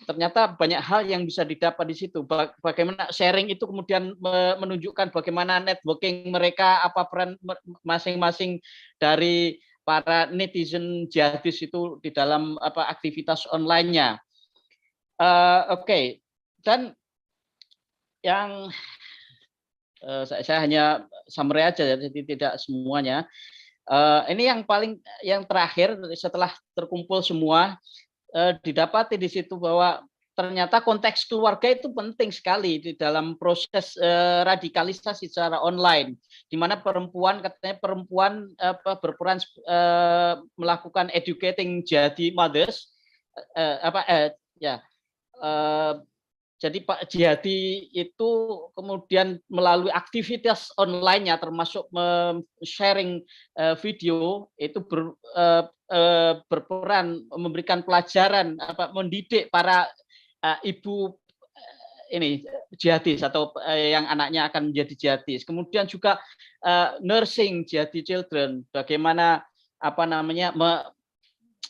Ternyata banyak hal yang bisa didapat di situ. Bagaimana sharing itu kemudian menunjukkan bagaimana networking mereka, apa peran masing-masing dari para netizen jihadis itu di dalam aktivitas online-nya. Oke. Dan yang saya hanya summary aja, jadi tidak semuanya. Ini yang terakhir setelah terkumpul semua. Didapati di situ bahwa ternyata konteks keluarga itu penting sekali di dalam proses radikalisasi secara online, di mana perempuan berperan melakukan educating jihadi mothers, jadi Pak Jihadi itu kemudian melalui aktivitas online-nya termasuk sharing video itu berperan memberikan pelajaran mendidik para ibu ini jihadis atau yang anaknya akan menjadi jihadis. Kemudian juga nursing jihadi children, bagaimana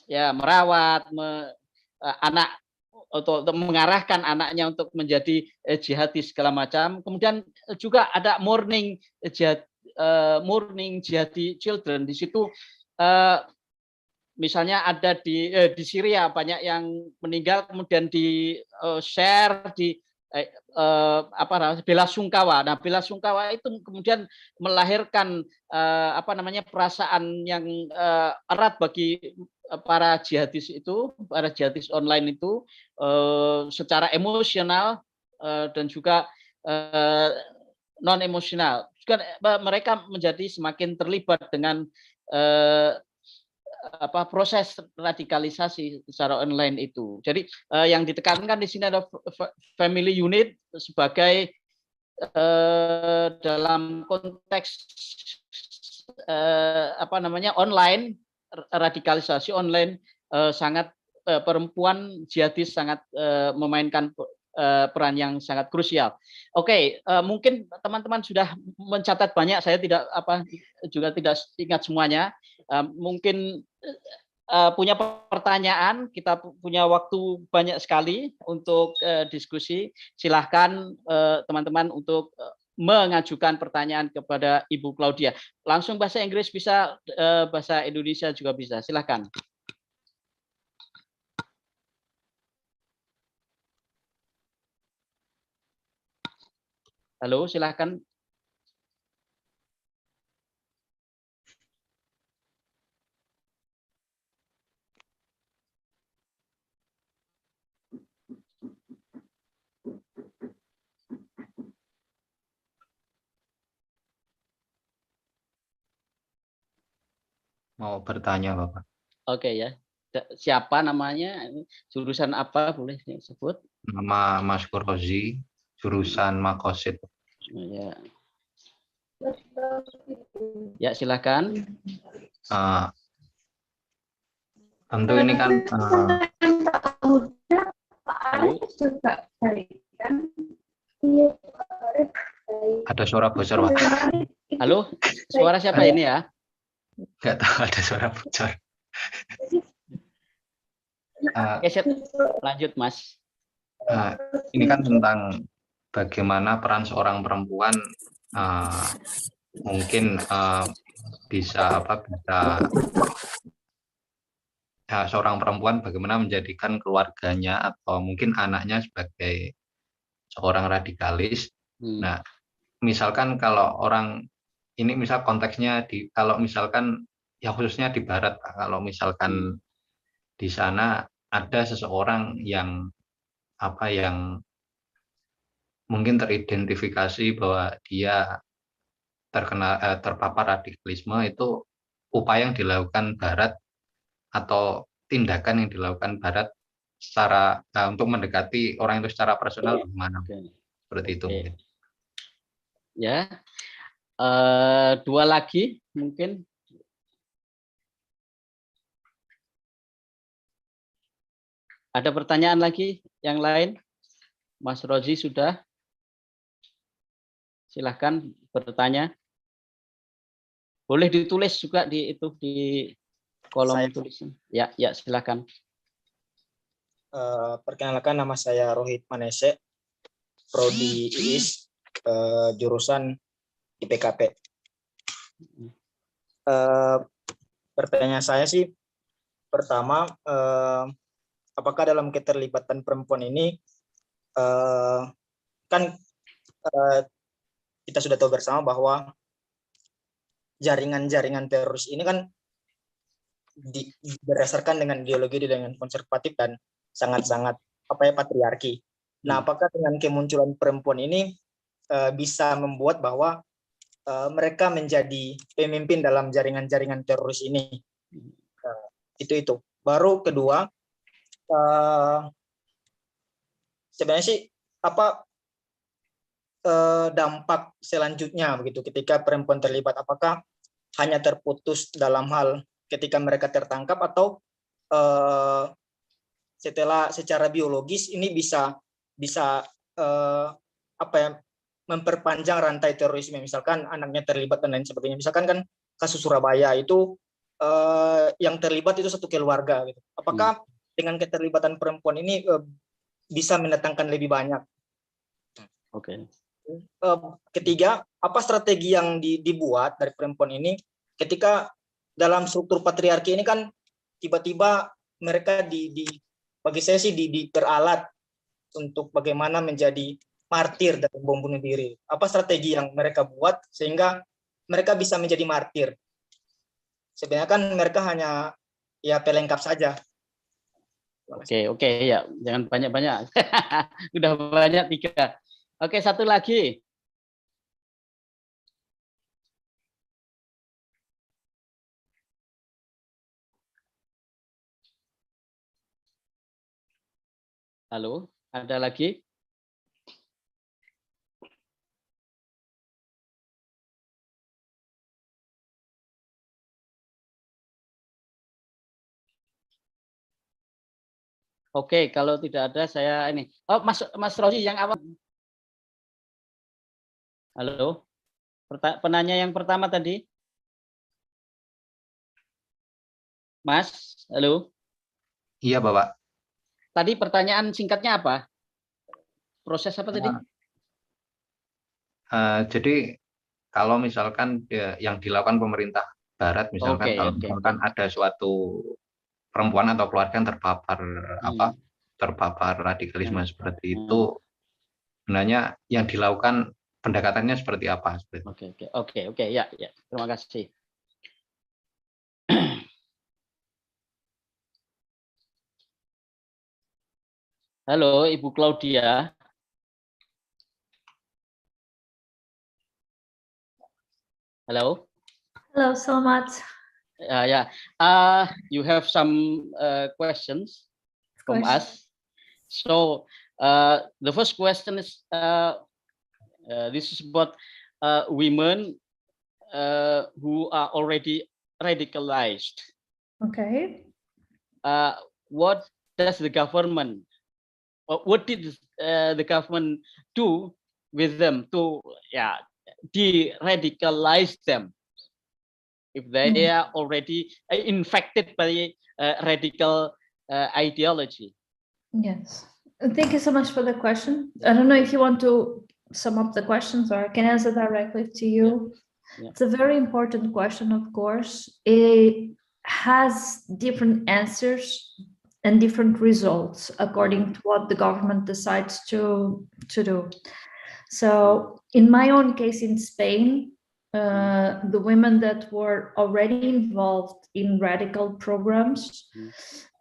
merawat anak atau mengarahkan anaknya untuk menjadi jihadis segala macam. Kemudian juga ada Mourning jihadi children. Di situ misalnya ada di Syria banyak yang meninggal, kemudian di share di bela sungkawa. Nah, bela sungkawa itu kemudian melahirkan perasaan yang erat bagi para jihadis online itu secara emosional dan juga non emosional. Juga mereka menjadi semakin terlibat dengan proses radikalisasi secara online itu. Jadi yang ditekankan di sini ada family unit sebagai dalam konteks online, radikalisasi online sangat perempuan jihadis sangat memainkan peran yang sangat krusial. Oke, mungkin teman-teman sudah mencatat banyak, saya tidak juga tidak ingat semuanya. Mungkin punya pertanyaan, kita punya waktu banyak sekali untuk diskusi. Silahkan teman-teman untuk mengajukan pertanyaan kepada Ibu Claudia. Langsung bahasa Inggris bisa, bahasa Indonesia juga bisa. Silahkan. Halo, silahkan. Mau bertanya, Bapak. Oke ya. Siapa namanya? Jurusan apa boleh disebut? Nama Mas Rozi, jurusan Makosid. Ya. Ya, silakan. Tentu ini kan ada suara bocor, Pak. Halo, suara siapa ini ya? Nggak tahu, ada suara bocor. Lanjut, Mas. Ini kan tentang bagaimana peran seorang perempuan mungkin bisa seorang perempuan bagaimana menjadikan keluarganya atau mungkin anaknya sebagai seorang radikalis. Nah, misalkan kalau orang ini misal konteksnya kalau misalkan ya khususnya di Barat, kalau misalkan di sana ada seseorang yang yang mungkin teridentifikasi bahwa dia terpapar radikalisme, itu upaya yang dilakukan Barat atau tindakan yang dilakukan Barat secara untuk mendekati orang itu secara personal bagaimana? Seperti itu mungkin. Ya, dua lagi mungkin. Ada pertanyaan lagi yang lain? Mas Rozi sudah. Silahkan bertanya. Boleh ditulis juga di kolom tulisan. Ya, silakan. Perkenalkan, nama saya Rohit Manese, prodi IIS, jurusan IPKP. Pertanyaan saya sih, pertama, apakah dalam keterlibatan perempuan ini kan kita sudah tahu bersama bahwa jaringan-jaringan teroris ini kan berdasarkan dengan ideologi dengan konservatif dan sangat-sangat patriarki. Nah, apakah dengan kemunculan perempuan ini bisa membuat bahwa mereka menjadi pemimpin dalam jaringan-jaringan teroris ini? Itu. Baru kedua, sebenarnya sih apa dampak selanjutnya begitu ketika perempuan terlibat? Apakah hanya terputus dalam hal ketika mereka tertangkap, atau secara biologis ini bisa memperpanjang rantai terorisme, misalkan anaknya terlibat dan lain sebagainya. Misalkan kan kasus Surabaya itu yang terlibat itu satu keluarga gitu. Apakah dengan keterlibatan perempuan ini bisa mendatangkan lebih banyak? Oke. Ketiga, apa strategi yang dibuat dari perempuan ini ketika dalam struktur patriarki ini kan tiba-tiba mereka bagi saya sih diperalat untuk bagaimana menjadi martir dan bom bunuh diri. Apa strategi yang mereka buat sehingga mereka bisa menjadi martir? Sebenarnya kan mereka hanya ya pelengkap saja. Oke, ya, jangan banyak-banyak. Udah banyak 3. Oke, satu lagi. Halo, ada lagi? Oke, kalau tidak ada saya ini. Oh, Mas Rosi yang awal. Halo. Penanya yang pertama tadi. Mas, halo. Iya, Bapak. Tadi pertanyaan singkatnya apa? Proses apa tadi? Jadi kalau misalkan yang dilakukan pemerintah Barat, misalkan kalau misalkan ada suatu perempuan atau keluarga yang terpapar radikalisme seperti itu, sebenarnya yang dilakukan pendekatannya seperti apa? Oke, ya, terima kasih. Halo, Ibu Claudia. Halo. Halo, selamat. You have some questions from us. So the first question is this is about women who are already radicalized. Okay. What does the government? What did the government do with them to de-radicalize them if they are already infected by radical ideology? Yes, thank you so much for the question. I don't know if you want to sum up the questions or I can answer directly to you. Yeah. It's a very important question, of course. It has different answers and different results according to what the government decides to do. So in my own case in Spain, the women that were already involved in radical programs,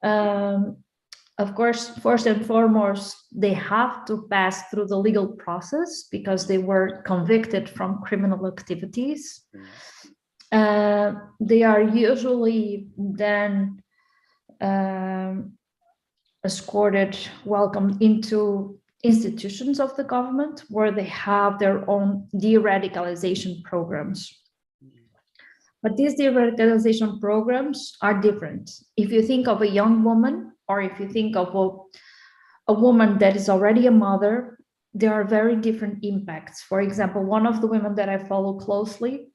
of course, first and foremost, they have to pass through the legal process because they were convicted from criminal activities. They are usually then escorted, welcomed into institutions of the government where they have their own de-radicalization programs. But these de-radicalization programs are different. If you think of a young woman, or if you think of a woman that is already a mother, there are very different impacts. For example, one of the women that I follow closely,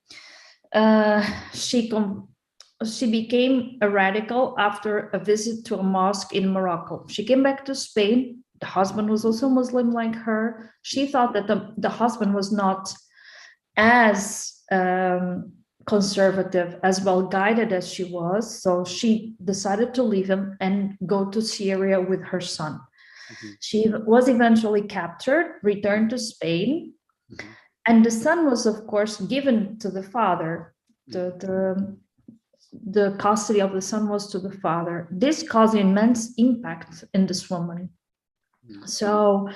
she became a radical after a visit to a mosque in Morocco. She came back to Spain. The husband was also Muslim like her. She thought that the husband was not as conservative, as well guided as she was. So she decided to leave him and go to Syria with her son. She was eventually captured, returned to Spain, and the son was, of course, given to the father. The custody of the son was to the father. This caused immense impact in this woman. So,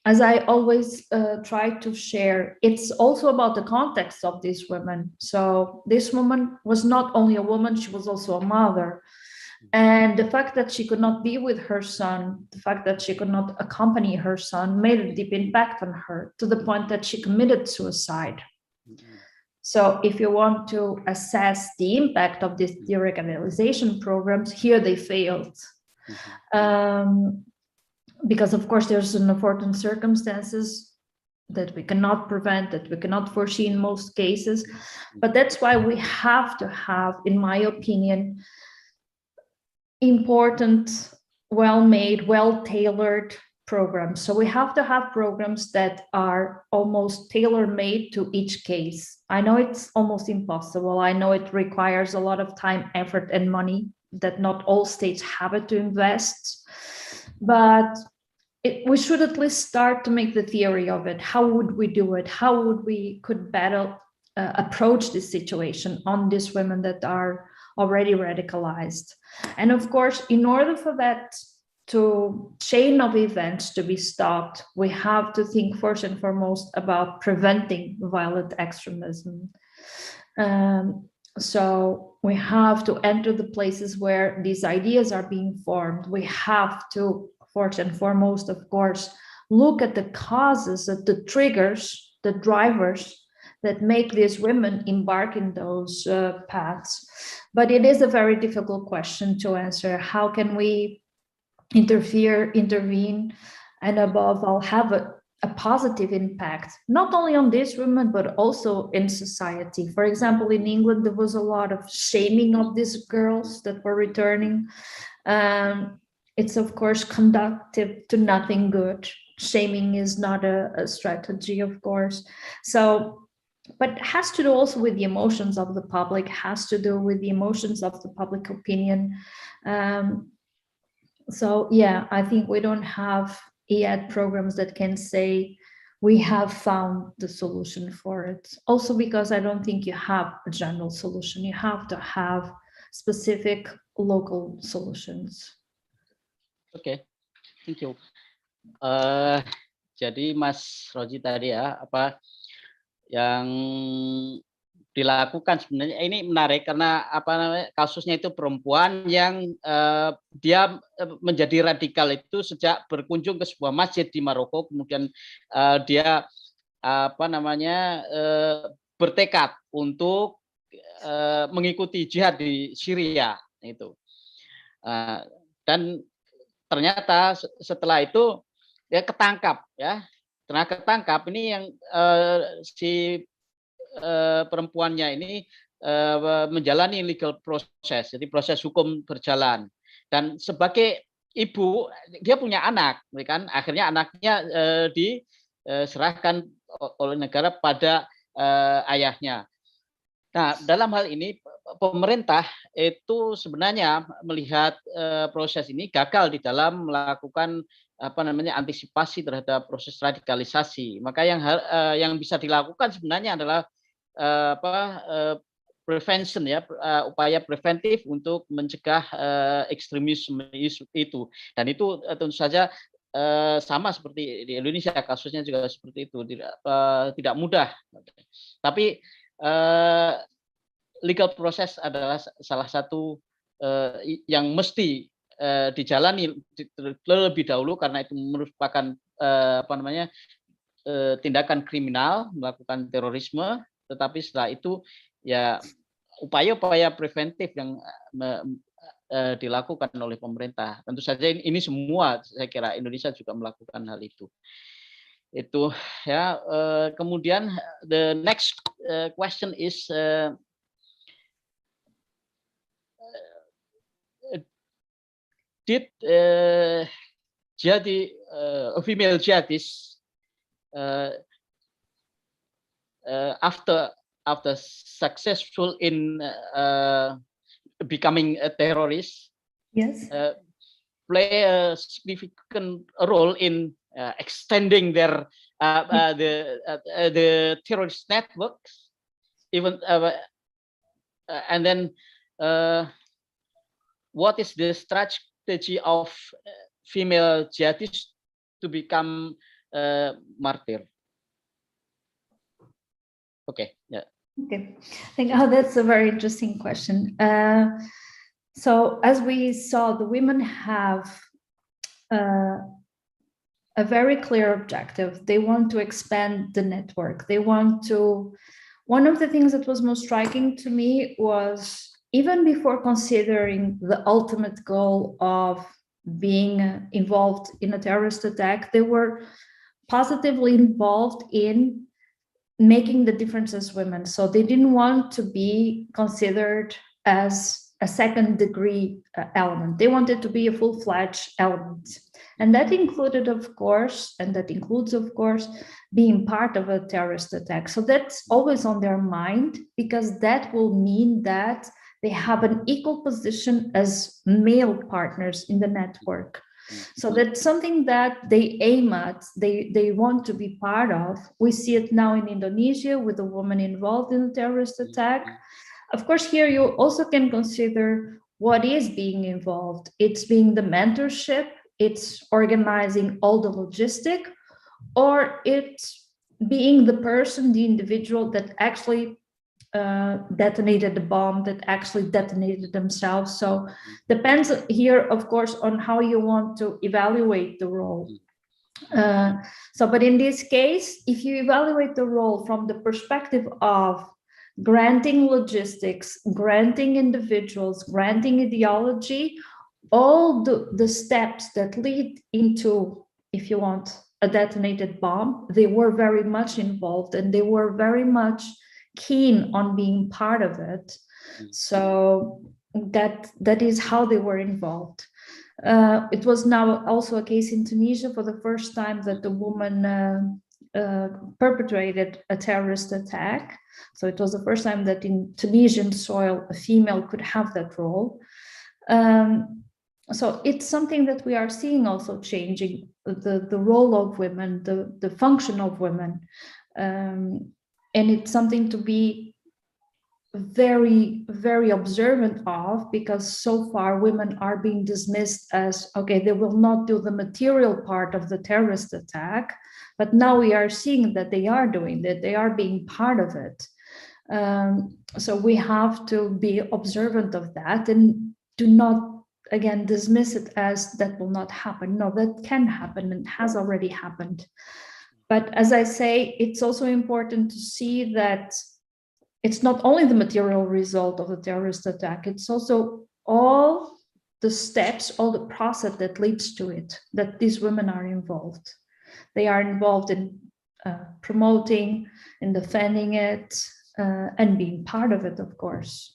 as I always try to share, it's also about the context of these women. So this woman was not only a woman, she was also a mother. And the fact that she could not be with her son, the fact that she could not accompany her son made a deep impact on her to the point that she committed suicide. So if you want to assess the impact of these de-radicalization programs, here they failed. Because of course there's an unfortunate circumstances that we cannot prevent, that we cannot foresee in most cases. But that's why we have to have, in my opinion, important, well-made, well-tailored programs. So we have to have programs that are almost tailor-made to each case. I know it's almost impossible. I know it requires a lot of time, effort, and money that not all states have it to invest. But we should at least start to make the theory of it. How would we do it? How would we could better approach this situation on these women that are already radicalized? And of course, in order for that chain of events to be stopped, we have to think first and foremost about preventing violent extremism. So we have to enter the places where these ideas are being formed. We have to, first and foremost, of course, look at the causes, at the triggers, the drivers that make these women embark in those paths. But it is a very difficult question to answer. How can we intervene, and above all, have a positive impact, not only on these women, but also in society. For example, in England, there was a lot of shaming of these girls that were returning. It's, of course, conducive to nothing good. Shaming is not a strategy, of course. So, but it has to do also with the emotions of the public, has to do with the emotions of the public opinion. So, yeah, I think we don't have yet programs that can say we have found the solution for it. Also because I don't think you have a general solution. You have to have specific local solutions. Oke, thank you. Jadi Mas Roji tadi ya, apa yang dilakukan sebenarnya ini menarik karena apa namanya, kasusnya itu perempuan yang dia menjadi radikal itu sejak berkunjung ke sebuah masjid di Maroko, kemudian dia apa namanya bertekad untuk mengikuti jihad di Syria itu, dan ternyata setelah itu dia ketangkap ya. Karena ketangkap ini yang si perempuannya ini menjalani legal proses, jadi proses hukum berjalan. Dan sebagai ibu dia punya anak, kan? Akhirnya anaknya diserahkan oleh negara pada ayahnya. Nah, dalam hal ini pemerintah itu sebenarnya melihat proses ini gagal di dalam melakukan apa namanya antisipasi terhadap proses radikalisasi. Maka yang bisa dilakukan sebenarnya adalah prevention ya, upaya preventif untuk mencegah ekstremisme itu. Dan itu tentu saja sama seperti di Indonesia, kasusnya juga seperti itu, tidak mudah. Tapi legal proses adalah salah satu yang mesti dijalani terlebih dahulu karena itu merupakan apa namanya tindakan kriminal, melakukan terorisme. Tetapi setelah itu ya upaya-upaya preventif yang dilakukan oleh pemerintah. Tentu saja ini semua saya kira Indonesia juga melakukan hal itu. Itu ya. Kemudian the next question is did female jihadis after successful in becoming a terrorist, yes, play a significant role in extending their the terrorist networks, even and then what is the strategy of female jihadists to become martyr? Okay, yeah. Okay, I think that's a very interesting question. So as we saw, the women have a very clear objective. They want to expand the network. They want to. One of the things that was most striking to me was even before considering the ultimate goal of being involved in a terrorist attack, they were positively involved in making the difference as women. So they didn't want to be considered as a second degree element. They wanted to be a full-fledged element. And that included, of course, and that includes, of course, being part of a terrorist attack. So that's always on their mind, because that will mean that they have an equal position as male partners in the network. So that's something that they aim at, they want to be part of. We see it now in Indonesia with a woman involved in a terrorist attack. Of course, here you also can consider what is being involved. It's being the mentorship, it's organizing all the logistic, or it's being the person, the individual that actually detonated the bomb, that actually detonated themselves. So depends here, of course, on how you want to evaluate the role. But in this case, if you evaluate the role from the perspective of granting logistics, granting individuals, granting ideology, all the steps that lead into, if you want, a detonated bomb, they were very much involved and they were very much keen on being part of it. So that is how they were involved. It was now also a case in Tunisia for the first time that the woman perpetrated a terrorist attack. So it was the first time that in Tunisian soil a female could have that role. So it's something that we are seeing also changing, the role of women, the function of women. And it's something to be very, very observant of, because so far women are being dismissed as, okay, they will not do the material part of the terrorist attack, but now we are seeing that they are doing that, they are being part of it. So we have to be observant of that and do not, again, dismiss it as that will not happen. No, that can happen and has already happened. But as I say, it's also important to see that it's not only the material result of the terrorist attack, it's also all the steps, all the process that leads to it, that these women are involved. They are involved in promoting, in defending it, and being part of it, of course.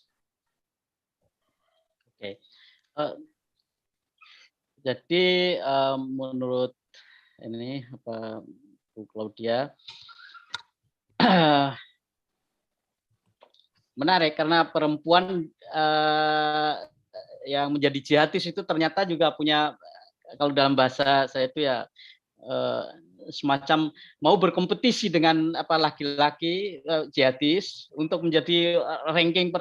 Okay. Jadi menurut ini apa Bu Claudia, menarik karena perempuan yang menjadi jihadis itu ternyata juga punya, kalau dalam bahasa saya itu ya semacam mau berkompetisi dengan apa laki-laki jihadis untuk menjadi ranking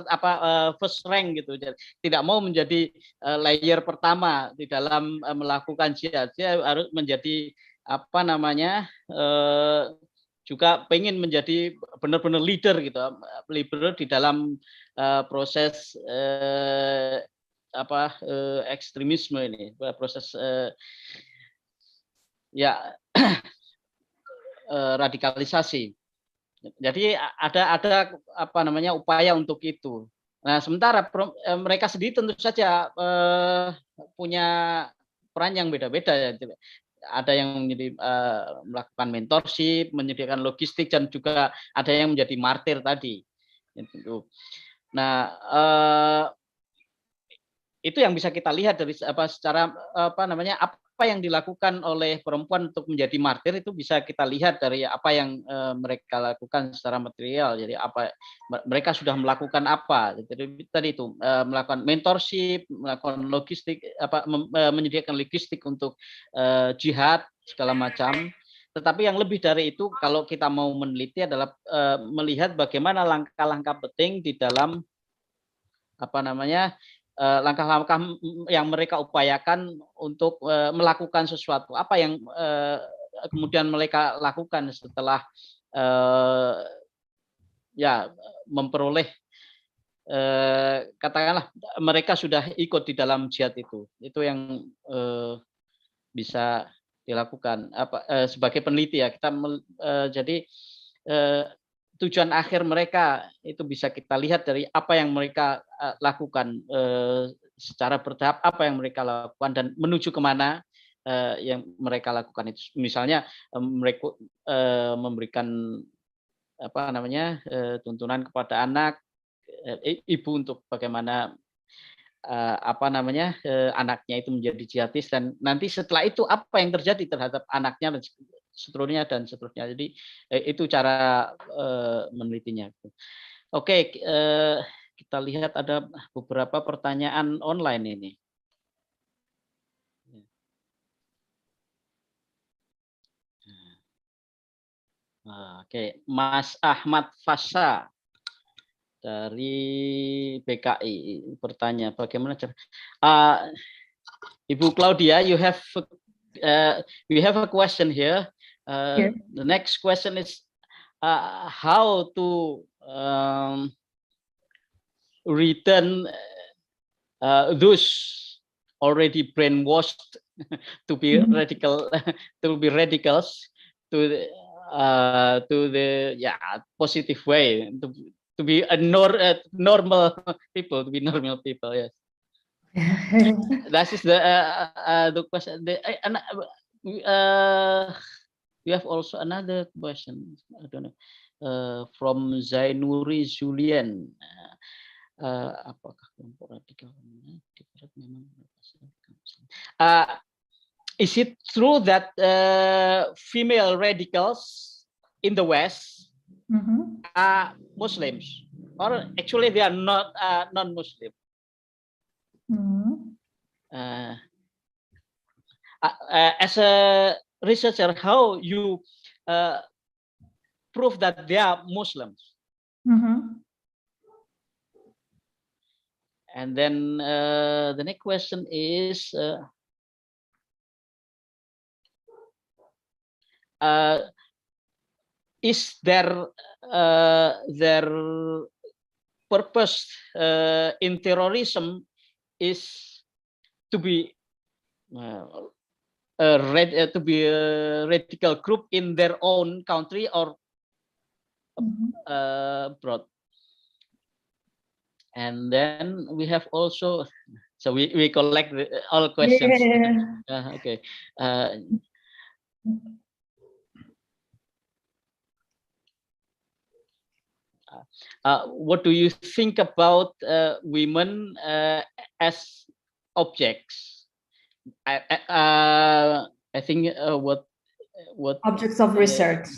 first rank gitu. Tidak mau menjadi layer pertama di dalam melakukan jihad. Dia harus menjadi apa namanya juga pengen menjadi benar-benar leader gitu, leader di dalam proses ekstremisme ini, proses ya radikalisasi. Jadi ada apa namanya upaya untuk itu. Nah, sementara mereka sendiri tentu saja punya peran yang beda-beda ya. Ada yang menjadi melakukan mentorship, menyediakan logistik, dan juga ada yang menjadi martir tadi. Nah, itu yang bisa kita lihat dari secara apa yang dilakukan oleh perempuan untuk menjadi martir, itu bisa kita lihat dari apa yang mereka lakukan secara material. Jadi apa mereka sudah melakukan apa? Jadi tadi itu melakukan mentorship, melakukan logistik, menyediakan logistik untuk jihad segala macam. Tetapi yang lebih dari itu, kalau kita mau meneliti adalah melihat bagaimana langkah-langkah penting di dalam apa namanya langkah-langkah yang mereka upayakan untuk melakukan sesuatu. Apa yang kemudian mereka lakukan setelah ya memperoleh katakanlah mereka sudah ikut di dalam jihad itu yang bisa dilakukan sebagai peneliti ya kita jadi tujuan akhir mereka itu bisa kita lihat dari apa yang mereka lakukan secara bertahap, apa yang mereka lakukan dan menuju kemana yang mereka lakukan itu. Misalnya mereka memberikan apa namanya tuntunan kepada anak, ibu untuk bagaimana apa namanya anaknya itu menjadi jihadis, dan nanti setelah itu apa yang terjadi terhadap anaknya dan seterusnya. Jadi itu cara menelitinya. Oke, kita lihat ada beberapa pertanyaan online ini. Oke, Mas Ahmad Fasa dari BKI bertanya bagaimana cara Ibu Claudia, you have a question here. The next question is how to return those already brainwashed to be radicals to the positive way, to be a normal people, yes. That is the question. We have also another question. I don't know from Zainuri Julian. Apakah kelompok radikal memang is it true that female radicals in the West are Muslims, or actually they are not non-Muslim? As a researcher, how you prove that they are Muslims? And then the next question is, is their purpose in terrorism is to be a radical group in their own country or abroad? And then we have also, so we collect all questions. Okay. What do you think about women as objects? I think what objects of research.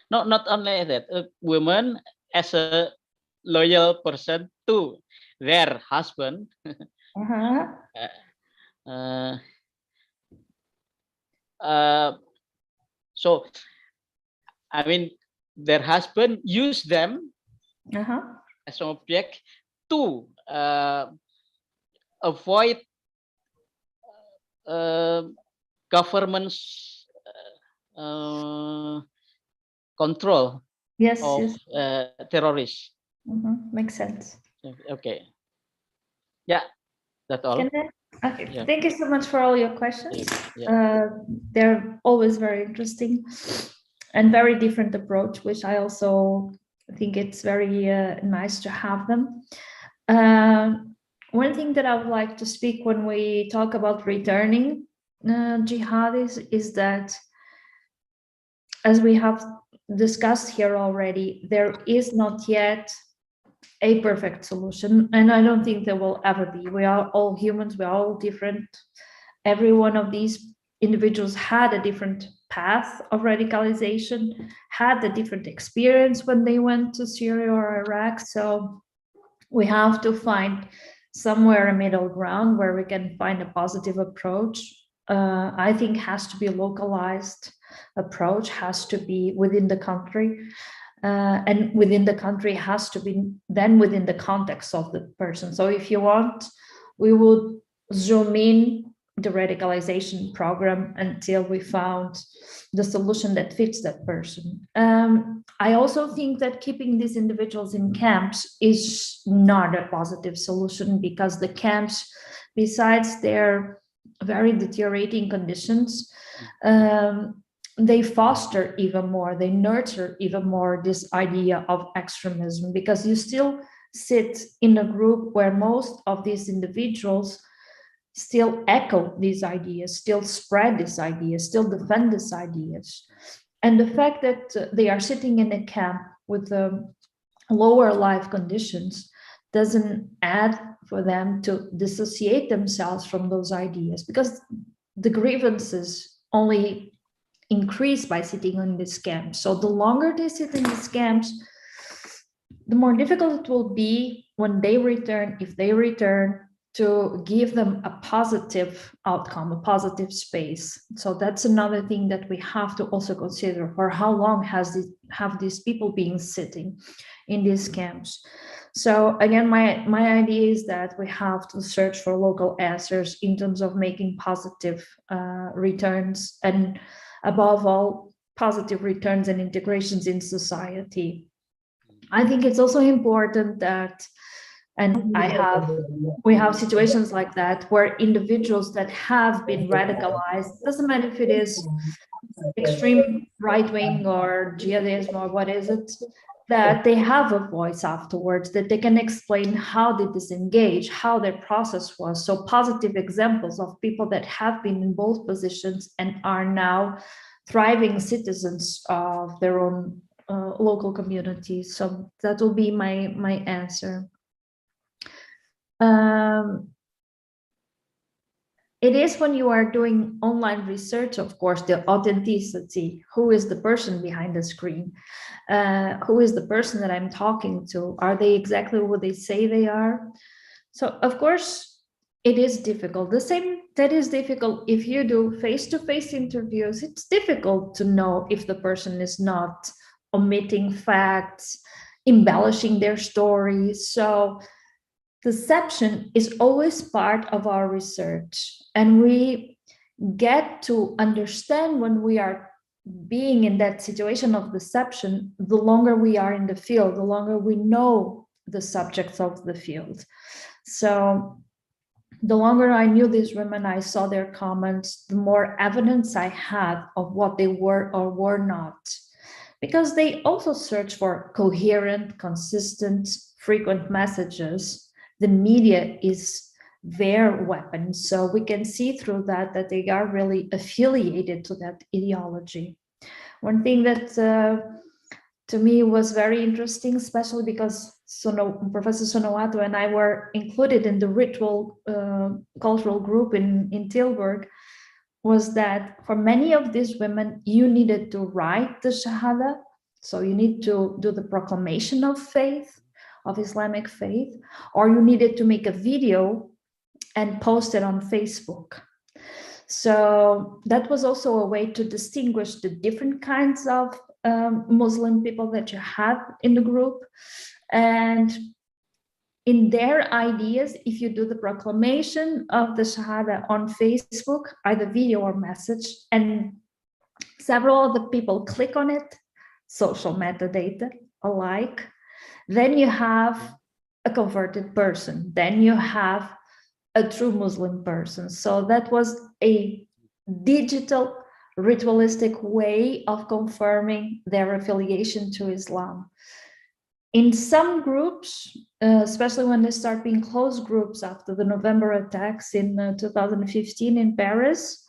Not only that, women as a loyal person to their husband. So, I mean, their husband use them as an object to avoid government's control of terrorists. Makes sense. Okay. Yeah, that's all. Okay. Yeah. Thank you so much for all your questions. Yeah. They're always very interesting and very different approach, which I also think it's very nice to have them. One thing that I would like to speak when we talk about returning jihadis is that, as we have discussed here already, there is not yet a perfect solution, and I don't think there will ever be. We are all humans, we are all different. Every one of these individuals had a different path of radicalization, had a different experience when they went to Syria or Iraq. So we have to find somewhere a middle ground where we can find a positive approach. I think has to be a localized approach, has to be within the country. And within the country has to be then within the context of the person. So if you want, we would zoom in the radicalization program until we found the solution that fits that person. I also think that keeping these individuals in camps is not a positive solution, because the camps, besides their very deteriorating conditions, they foster even more, they nurture even more this idea of extremism, because you still sit in a group where most of these individuals still echo these ideas, still spread these ideas, still defend these ideas. And the fact that they are sitting in a camp with lower life conditions doesn't add for them to dissociate themselves from those ideas, because the grievances only increase by sitting in these camps. So the longer they sit in these camps, the more difficult it will be when they return, if they return, to give them a positive outcome, a positive space. So that's another thing that we have to also consider. For how long have these people been sitting in these camps? So again, my idea is that we have to search for local answers in terms of making positive returns, and above all, positive returns and integrations in society. I think it's also important that, and we have situations like that where individuals that have been radicalized, doesn't matter if it is extreme right-wing or jihadism or what is it, that they have a voice afterwards, that they can explain how they disengage, how their process was. So positive examples of people that have been in both positions and are now thriving citizens of their own local communities. So that will be my answer. It is when you are doing online research, of course, the authenticity. Who is the person behind the screen? Who is the person that I'm talking to? Are they exactly what they say they are? So, of course, it is difficult. The same that is difficult if you do face-to-face interviews. It's difficult to know if the person is not omitting facts, embellishing their stories. So deception is always part of our research, and we get to understand when we are being in that situation of deception, the longer we are in the field, the longer we know the subjects of the field. So the longer I knew these women, I saw their comments, the more evidence I had of what they were or were not. Because they also search for coherent, consistent, frequent messages. The media is their weapon. So we can see through that they are really affiliated to that ideology. One thing that to me was very interesting, especially because Professor Sonowato and I were included in the ritual cultural group in Tilburg, was that for many of these women, you needed to write the Shahada. So you need to do the proclamation of faith, of Islamic faith, or you needed to make a video and post it on Facebook. So that was also a way to distinguish the different kinds of Muslim people that you have in the group. And in their ideas, if you do the proclamation of the Shahada on Facebook, either video or message, and several of the people click on it, social metadata alike, then you have a converted person, then you have a true Muslim person. So that was a digital ritualistic way of confirming their affiliation to Islam. In some groups, especially when they start being closed groups after the November attacks in 2015 in Paris,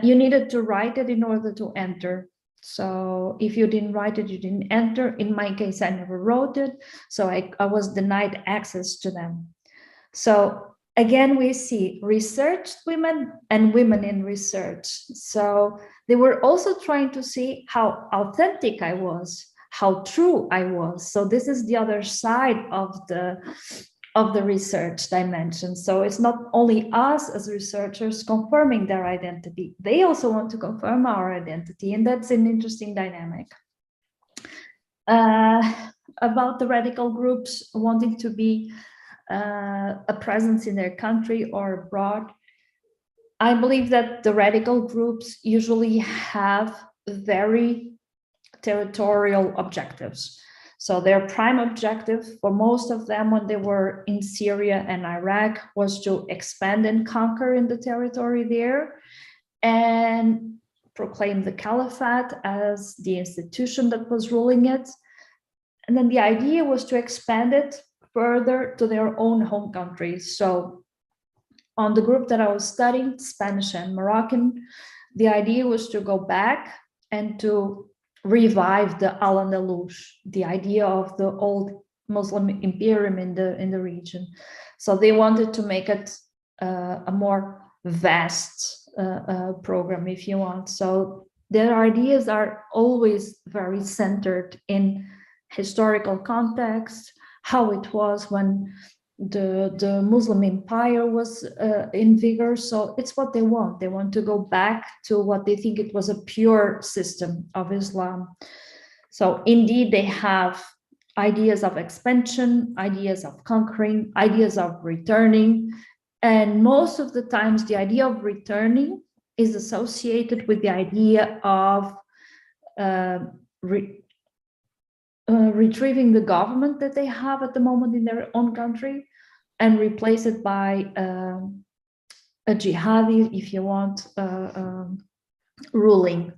you needed to write it in order to enter. So if you didn't write it, you didn't enter. In my case, I never wrote it, so I was denied access to them. So again, we see researched women and women in research. So they were also trying to see how authentic I was, how true I was. So this is the other side of the research dimension. So it's not only us as researchers confirming their identity, they also want to confirm our identity, and that's an interesting dynamic. About the radical groups wanting to be a presence in their country or abroad, I believe that the radical groups usually have very territorial objectives. So their prime objective for most of them when they were in Syria and Iraq was to expand and conquer in the territory there and proclaim the caliphate as the institution that was ruling it. And then the idea was to expand it further to their own home countries. So on the group that I was studying, Spanish and Moroccan, the idea was to go back and to revive the Al-Andalus, the idea of the old Muslim imperium in the region. So they wanted to make it a more vast program, if you want. So their ideas are always very centered in historical context, how it was when the Muslim empire was in vigor. So it's what they want. They want to go back to what they think it was a pure system of Islam. So indeed, they have ideas of expansion, ideas of conquering, ideas of returning. And most of the times, the idea of returning is associated with the idea of retrieving the government that they have at the moment in their own country and replace it by a jihadi, if you want, ruling.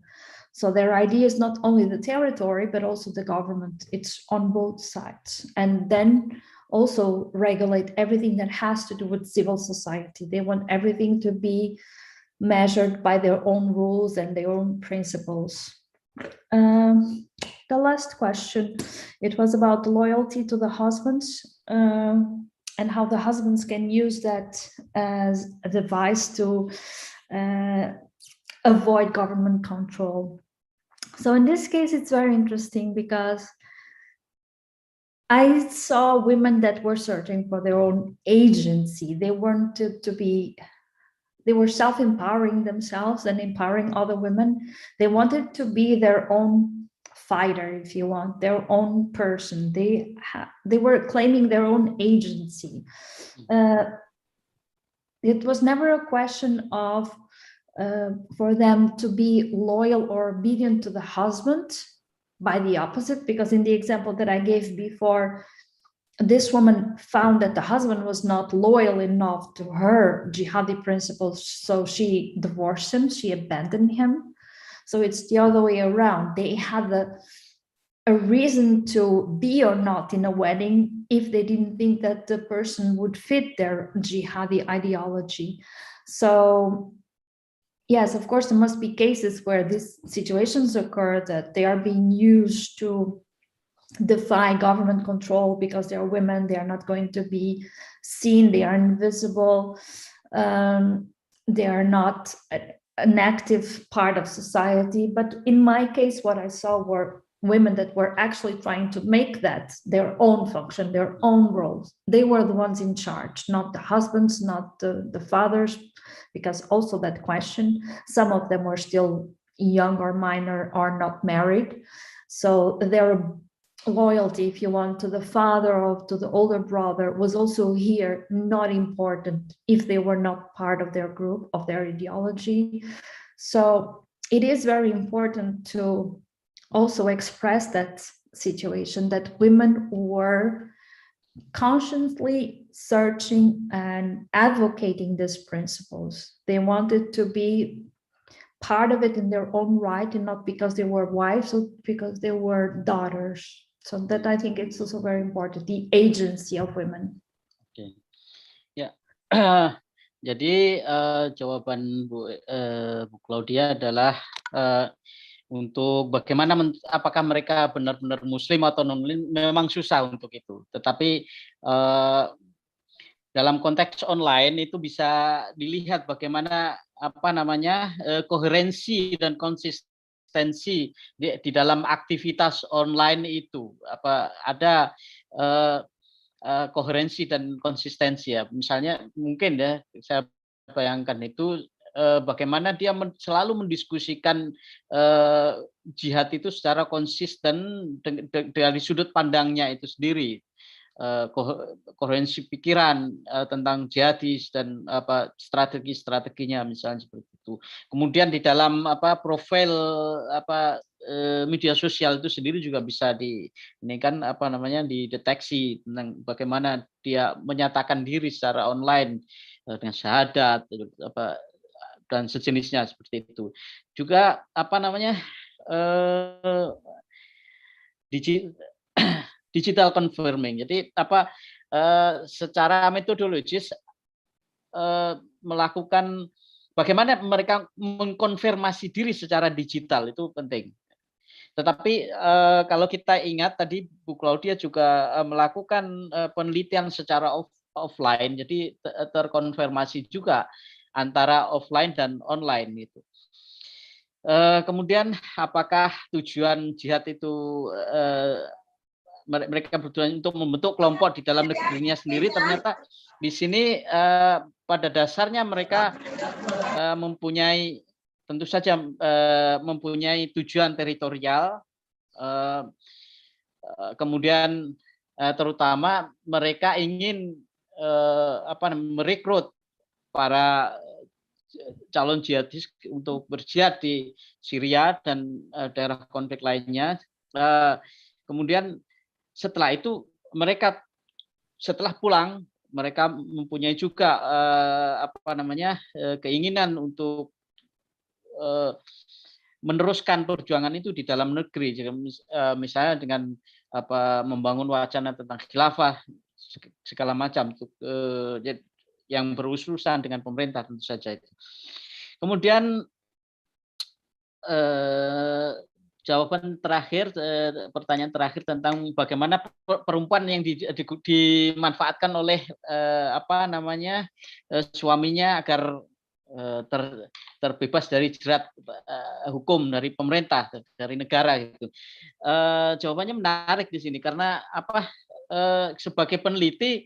So their idea is not only the territory, but also the government. It's on both sides. And then also regulate everything that has to do with civil society. They want everything to be measured by their own rules and their own principles. The last question, it was about loyalty to the husbands and how the husbands can use that as a device to avoid government control. So in this case, it's very interesting because I saw women that were searching for their own agency. They wanted to be, they were self-empowering themselves and empowering other women. They wanted to be their own fighter, if you want, their own person. They were claiming their own agency. It was never a question of for them to be loyal or obedient to the husband. By the opposite, because in the example that I gave before, this woman found that the husband was not loyal enough to her jihadi principles, so she divorced him, she abandoned him. So it's the other way around. They had a reason to be or not in a wedding if they didn't think that the person would fit their jihadi ideology. So yes, of course, there must be cases where these situations occur, that they are being used to defy government control because they are women, they are not going to be seen, they are invisible, they are not an active part of society. But in my case, what I saw were women that were actually trying to make that their own function, their own roles. They were the ones in charge, not the husbands, not the fathers, because also that question, some of them were still young or minor or not married. So their loyalty, if you want, to the father or to the older brother was also here not important if they were not part of their group, of their ideology. So it is very important to also express that situation, that women were consciously searching and advocating these principles. They wanted to be part of it in their own right, and not because they were wives or because they were daughters. So that, I think, it's also very important, the agency of women. Oke. Ya. Jadi jawaban Bu Claudia adalah untuk bagaimana apakah mereka benar-benar muslim atau non muslim, memang susah untuk itu. Tetapi dalam konteks online itu bisa dilihat bagaimana koherensi dan konsistensi di dalam aktivitas online itu, ada koherensi dan konsistensi ya. Misalnya mungkin ya saya bayangkan itu bagaimana dia selalu mendiskusikan jihad itu secara konsisten dari sudut pandangnya itu sendiri. Koherensi pikiran tentang jihadis dan strategi-strateginya misalnya seperti itu. Kemudian di dalam profil media sosial itu sendiri juga bisa dideteksi tentang bagaimana dia menyatakan diri secara online dengan syahadat dan sejenisnya seperti itu. Juga digital confirming. Jadi secara metodologis melakukan bagaimana mereka mengkonfirmasi diri secara digital itu penting. Tetapi kalau kita ingat tadi Bu Claudia juga melakukan penelitian secara offline, jadi terkonfirmasi juga antara offline dan online itu. Kemudian apakah tujuan jihad itu mereka bertujuan untuk membentuk kelompok di dalam negerinya sendiri? Ternyata di sini pada dasarnya mereka mempunyai, tentu saja mempunyai tujuan teritorial, kemudian terutama mereka ingin merekrut para calon jihadis untuk berjihad di Syria dan daerah konflik lainnya. Kemudian setelah itu mereka setelah pulang mereka mempunyai juga keinginan untuk meneruskan perjuangan itu di dalam negeri, misalnya dengan membangun wacana tentang khilafah segala macam, yang berurusan dengan pemerintah tentu saja itu. Kemudian jawaban terakhir, pertanyaan terakhir tentang bagaimana perempuan yang dimanfaatkan oleh suaminya agar terbebas dari jerat hukum dari pemerintah, dari negara gitu. Jawabannya menarik di sini karena sebagai peneliti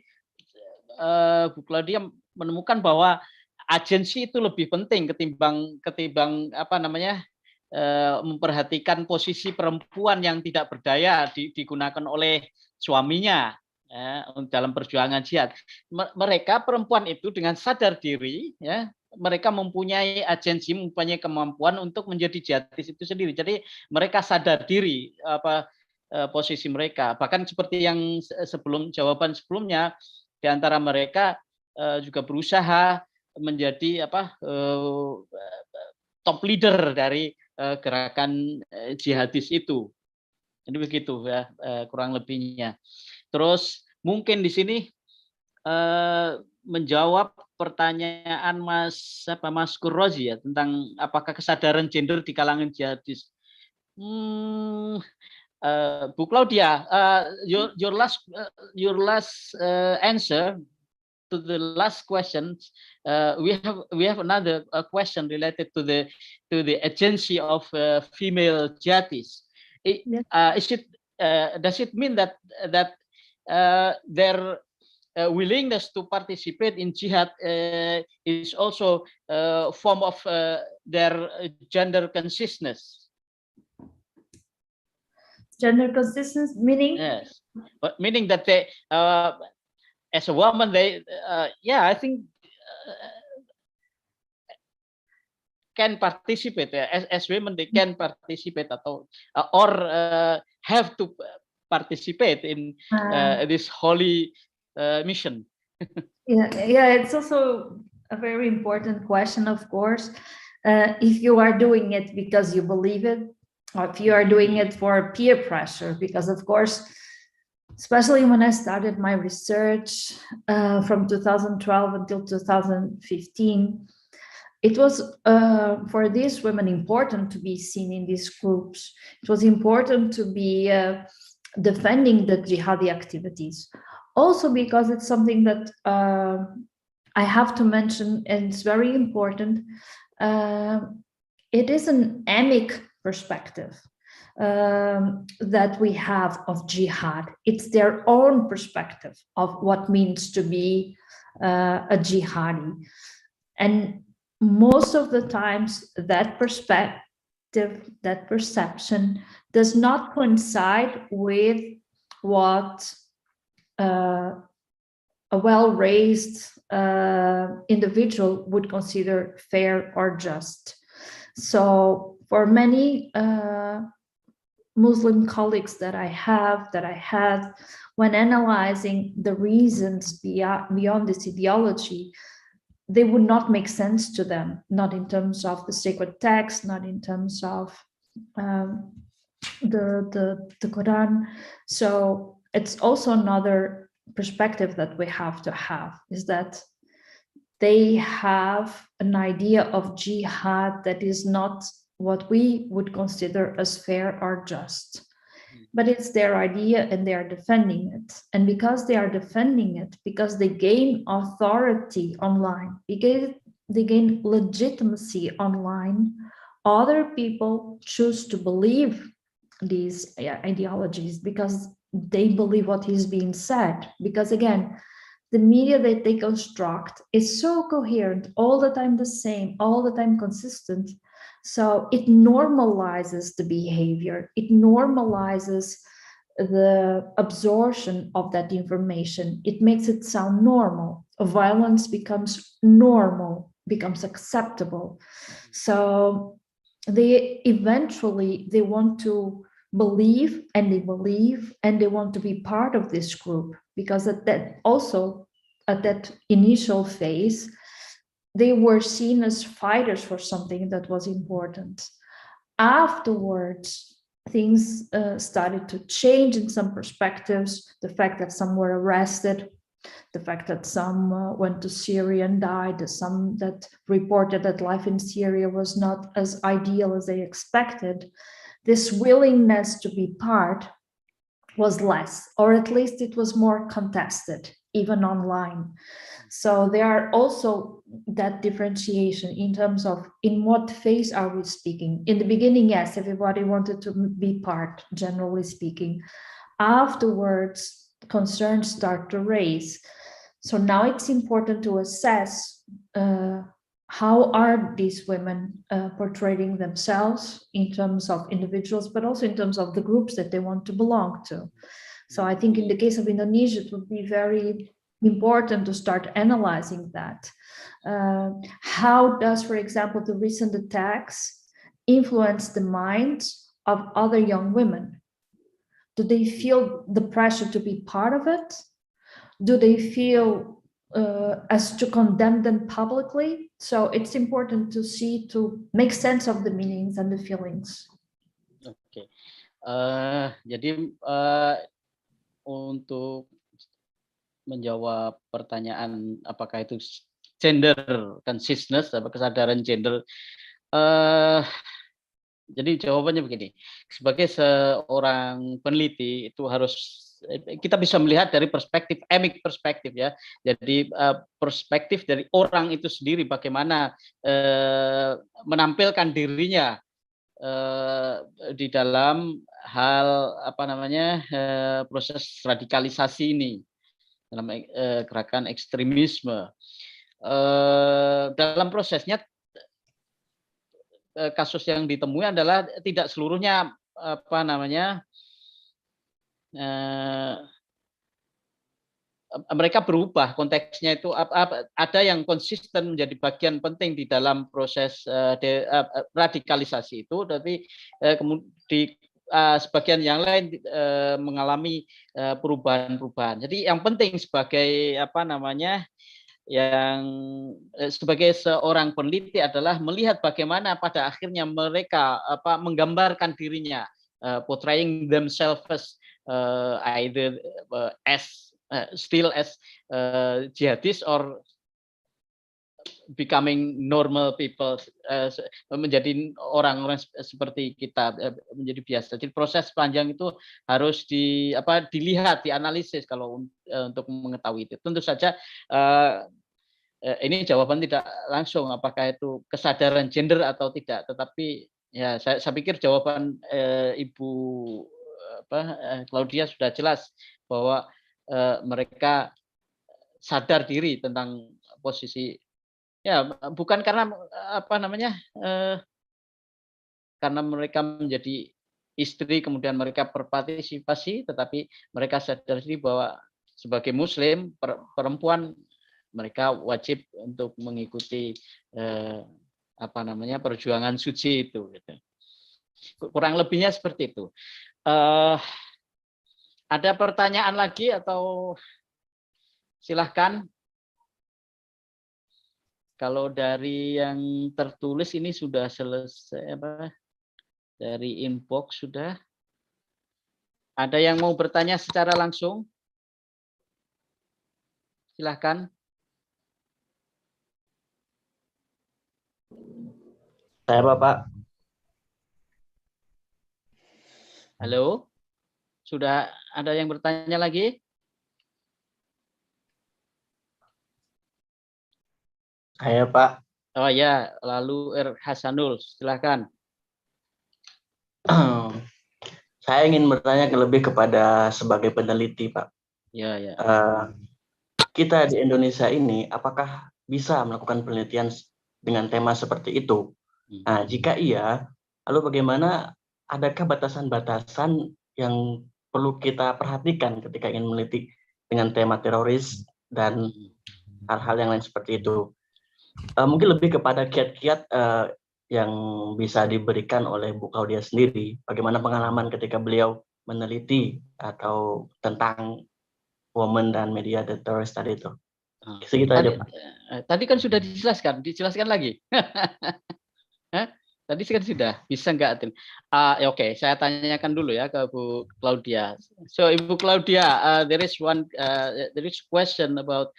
Bu Claudia menemukan bahwa agensi itu lebih penting ketimbang memperhatikan posisi perempuan yang tidak berdaya digunakan oleh suaminya dalam perjuangan jihad. Mereka perempuan itu dengan sadar diri, mereka mempunyai agensi, mempunyai kemampuan untuk menjadi jihadis itu sendiri. Jadi mereka sadar diri posisi mereka. Bahkan seperti yang jawaban sebelumnya, di antara mereka juga berusaha menjadi top leader dari gerakan jihadis itu. Jadi begitu ya kurang lebihnya. Terus mungkin di sini menjawab pertanyaan Mas Kurrozi ya tentang apakah kesadaran gender di kalangan jihadis. Bu Claudia, your last answer to the last question, we have another question related to the agency of female jihadis. Does it mean that their willingness to participate in jihad is also a form of their gender consciousness? Gender consciousness meaning? Yes, but meaning that they, as a woman, they, I think, can participate. As women, they can participate or have to participate in this holy mission. Yeah, it's also a very important question, of course. If you are doing it because you believe it, or if you are doing it for peer pressure, because of course, especially when I started my research from 2012 until 2015, it was for these women important to be seen in these groups. It was important to be defending the jihadi activities. Also because it's something that I have to mention, and it's very important. It is an emic perspective that we have of jihad. It's their own perspective of what means to be a jihadi. And most of the times that perspective, that perception does not coincide with what a well-raised individual would consider fair or just. So for many Muslim colleagues that I had, when analyzing the reasons beyond this ideology, they would not make sense to them, not in terms of the sacred text, not in terms of the Quran. So it's also another perspective that we have to have, is that they have an idea of jihad that is not what we would consider as fair or just. But it's their idea and they are defending it. And because they are defending it, because they gain authority online, because they gain legitimacy online, other people choose to believe these ideologies because they believe what is being said. Because again, the media that they construct is so coherent, all the time the same, all the time consistent. So it normalizes the behavior. It normalizes the absorption of that information. It makes it sound normal. Violence becomes normal, becomes acceptable. So they eventually, they want to believe and they want to be part of this group, because at that initial phase, they were seen as fighters for something that was important. afterwards, things started to change in some perspectives. The fact that some were arrested, the fact that some went to Syria and died, some that reported that life in Syria was not as ideal as they expected, this willingness to be part was less, or at least it was more contested, even online. So there are also that differentiation in terms of in what phase are we speaking. In the beginning, yes, everybody wanted to be part, generally speaking. Afterwards, concerns start to raise. So now it's important to assess how are these women portraying themselves in terms of individuals, but also in terms of the groups that they want to belong to. So I think in the case of Indonesia, it would be very important to start analyzing that. How does, for example, the recent attacks influence the minds of other young women? Do they feel the pressure to be part of it? Do they feel as to condemn them publicly? So it's important to see, to make sense of the meanings and the feelings. Oke. Jadi untuk menjawab pertanyaan apakah itu gender consciousness, apa kesadaran gender, jadi jawabannya begini, sebagai seorang peneliti itu harus kita bisa melihat dari perspektif emic perspektif ya, jadi perspektif dari orang itu sendiri bagaimana menampilkan dirinya di dalam hal apa namanya proses radikalisasi ini dalam gerakan ekstremisme. Dalam prosesnya kasus yang ditemui adalah tidak seluruhnya apa namanya mereka berubah, konteksnya itu ada yang konsisten menjadi bagian penting di dalam proses radikalisasi itu, tapi kemudian sebagian yang lain mengalami perubahan-perubahan. Jadi yang penting sebagai apa namanya yang sebagai seorang peneliti adalah melihat bagaimana pada akhirnya mereka menggambarkan dirinya, portraying themselves as either as still as jihadis or becoming normal people, menjadi orang-orang seperti kita, menjadi biasa. Jadi proses panjang itu harus dilihat, dianalisis kalau untuk mengetahui itu. Tentu saja ini jawaban tidak langsung apakah itu kesadaran gender atau tidak, tetapi ya saya pikir jawaban Ibu Claudia sudah jelas bahwa mereka sadar diri tentang posisi. Ya, bukan karena apa namanya, karena mereka menjadi istri kemudian mereka berpartisipasi, tetapi mereka sadar diri bahwa sebagai Muslim perempuan mereka wajib untuk mengikuti apa namanya perjuangan suci itu. Gitu. Kurang lebihnya seperti itu. Ada pertanyaan lagi atau silahkan. Kalau dari yang tertulis ini sudah selesai apa? Dari inbox sudah. Ada yang mau bertanya secara langsung? Silahkan. Saya Bapak. Halo. Sudah ada yang bertanya lagi? Saya Pak. Oh ya, lalu Hasanul, silakan. Saya ingin bertanya lebih kepada sebagai peneliti, Pak. Ya, ya. Kita di Indonesia ini, apakah bisa melakukan penelitian dengan tema seperti itu? Nah, jika iya, lalu bagaimana? Adakah batasan-batasan yang perlu kita perhatikan ketika ingin meneliti dengan tema teroris dan hal-hal yang lain seperti itu? Mungkin lebih kepada kiat-kiat yang bisa diberikan oleh Bu Claudia sendiri, bagaimana pengalaman ketika beliau meneliti atau tentang women dan media teroris tadi itu. Segitu aja, Pak. Tadi kan sudah dijelaskan lagi. Tadi kan sudah, bisa nggak? Oke, saya tanyakan dulu ya ke Bu Claudia. So Ibu Claudia, there is question about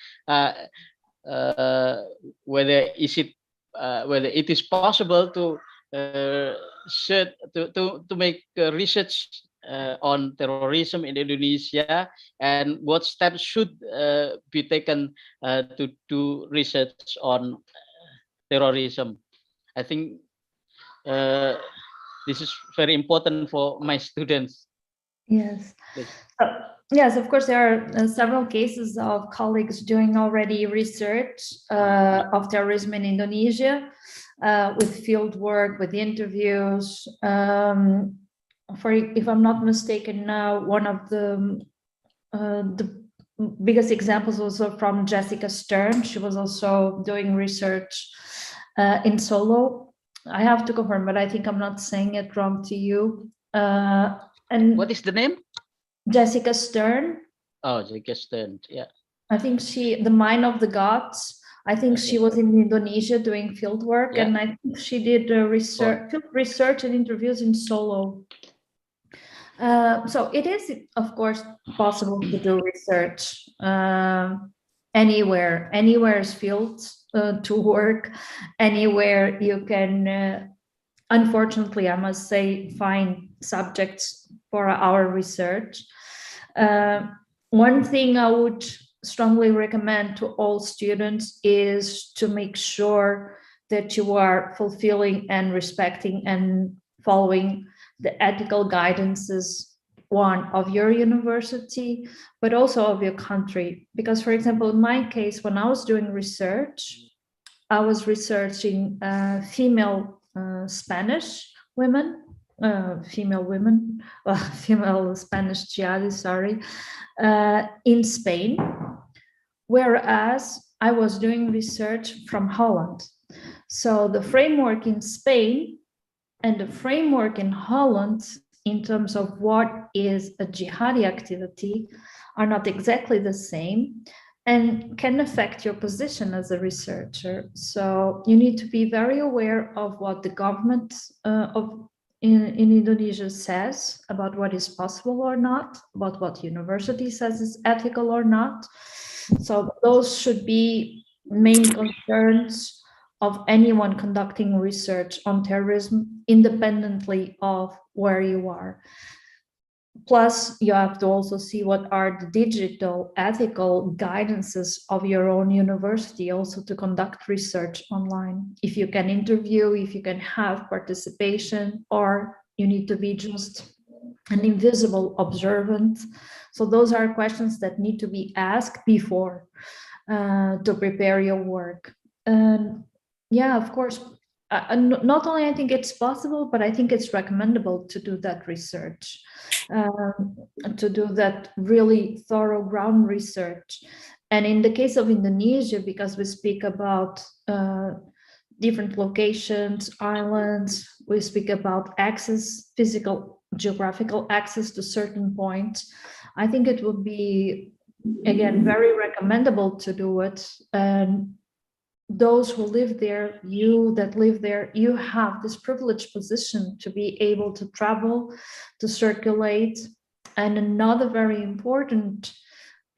whether it is possible to make research on terrorism in Indonesia, and what steps should be taken to do research on terrorism. I think this is very important for my students. Yes. Yes, of course, there are several cases of colleagues doing already research of terrorism in Indonesia with field work, with interviews. If I'm not mistaken now, one of the biggest examples also from Jessica Stern. She was also doing research in Solo. I have to confirm, but I think I'm not saying it wrong to you. And what is the name? Jessica Stern. Oh, Jessica Stern, yeah. I think the Mind of the Gods. I think she was in Indonesia doing field work, and I think she did field research and interviews in Solo. So it is, of course, possible to do research anywhere's field to work, anywhere you can. Unfortunately, I must say, find subjects for our research. One thing I would strongly recommend to all students is to make sure that you are fulfilling and respecting and following the ethical guidances, one of your university, but also of your country. Because, for example, in my case, when I was doing research, I was researching female Spanish women, female Spanish jihadis, sorry, in Spain, whereas I was doing research from Holland. So the framework in Spain and the framework in Holland in terms of what is a jihadi activity are not exactly the same and can affect your position as a researcher. So you need to be very aware of what the government in Indonesia says about what is possible or not, about what university says is ethical or not. So those should be main concerns of anyone conducting research on terrorism, independently of where you are. Plus, you have to also see what are the digital ethical guidances of your own university also to conduct research online. If you can interview, if you can have participation, or you need to be just an invisible observant. So those are questions that need to be asked before to prepare your work. And yeah, of course, not only I think it's possible, but I think it's recommendable to do that research, to do that really thorough ground research. And in the case of Indonesia, because we speak about different locations, islands, we speak about access, physical, geographical access to certain points, I think it would be, again, very recommendable to do it. And those who live there, you that live there, you have this privileged position to be able to travel, to circulate. And another very important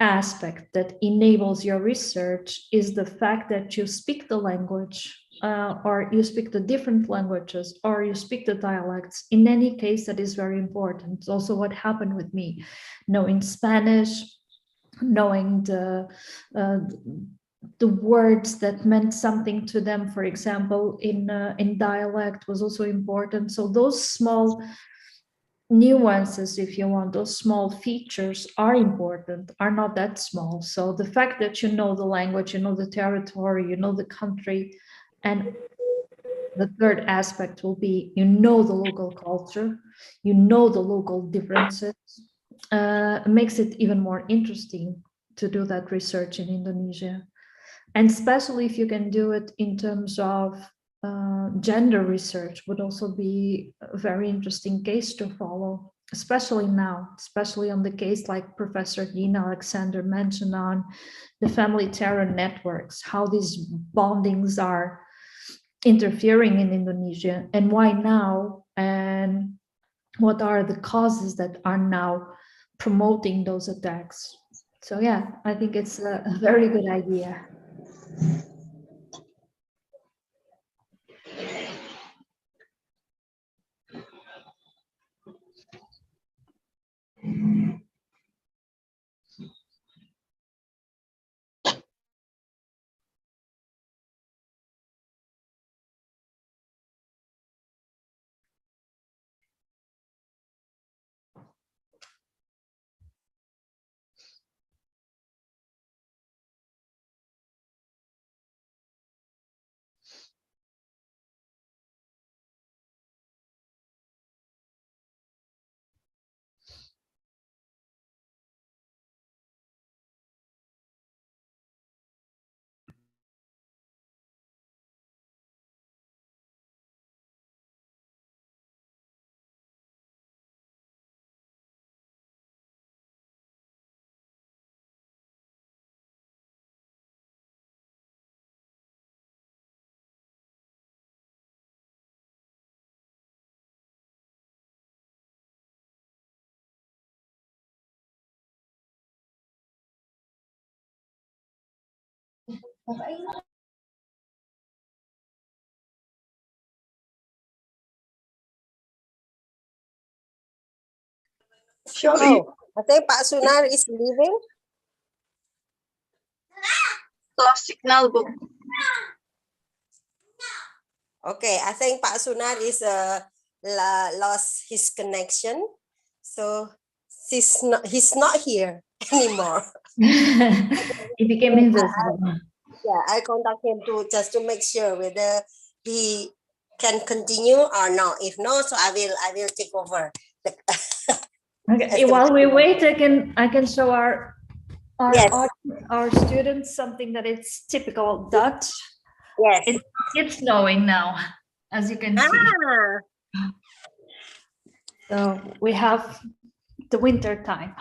aspect that enables your research is the fact that you speak the language, or you speak the different languages, or you speak the dialects. In any case, that is very important. It's also what happened with me, knowing Spanish, knowing the words that meant something to them, for example, in dialect was also important. So those small nuances, if you want, those small features are important, are not that small. So the fact that you know the language, you know the territory, you know the country, and the third aspect will be you know the local culture, you know the local differences, makes it even more interesting to do that research in Indonesia. And especially if you can do it in terms of gender research, would also be a very interesting case to follow, especially now, especially on the case like Professor Dean Alexander mentioned on the family terror networks, how these bondings are interfering in Indonesia, and why now, and what are the causes that are now promoting those attacks. So yeah, I think it's a very good idea. Oh, I think Pak Sunar is leaving. Lost signal, Bu. Okay, I think Pak Sunar is lost his connection, so he's not here anymore. He became invisible. Yeah, I contact him just to make sure whether he can continue or not. If not, so I will take over. Okay. While we wait, I can show our Yes. our students something that it's typical Dutch. Yes. It's snowing now, as you can see. So we have the winter time.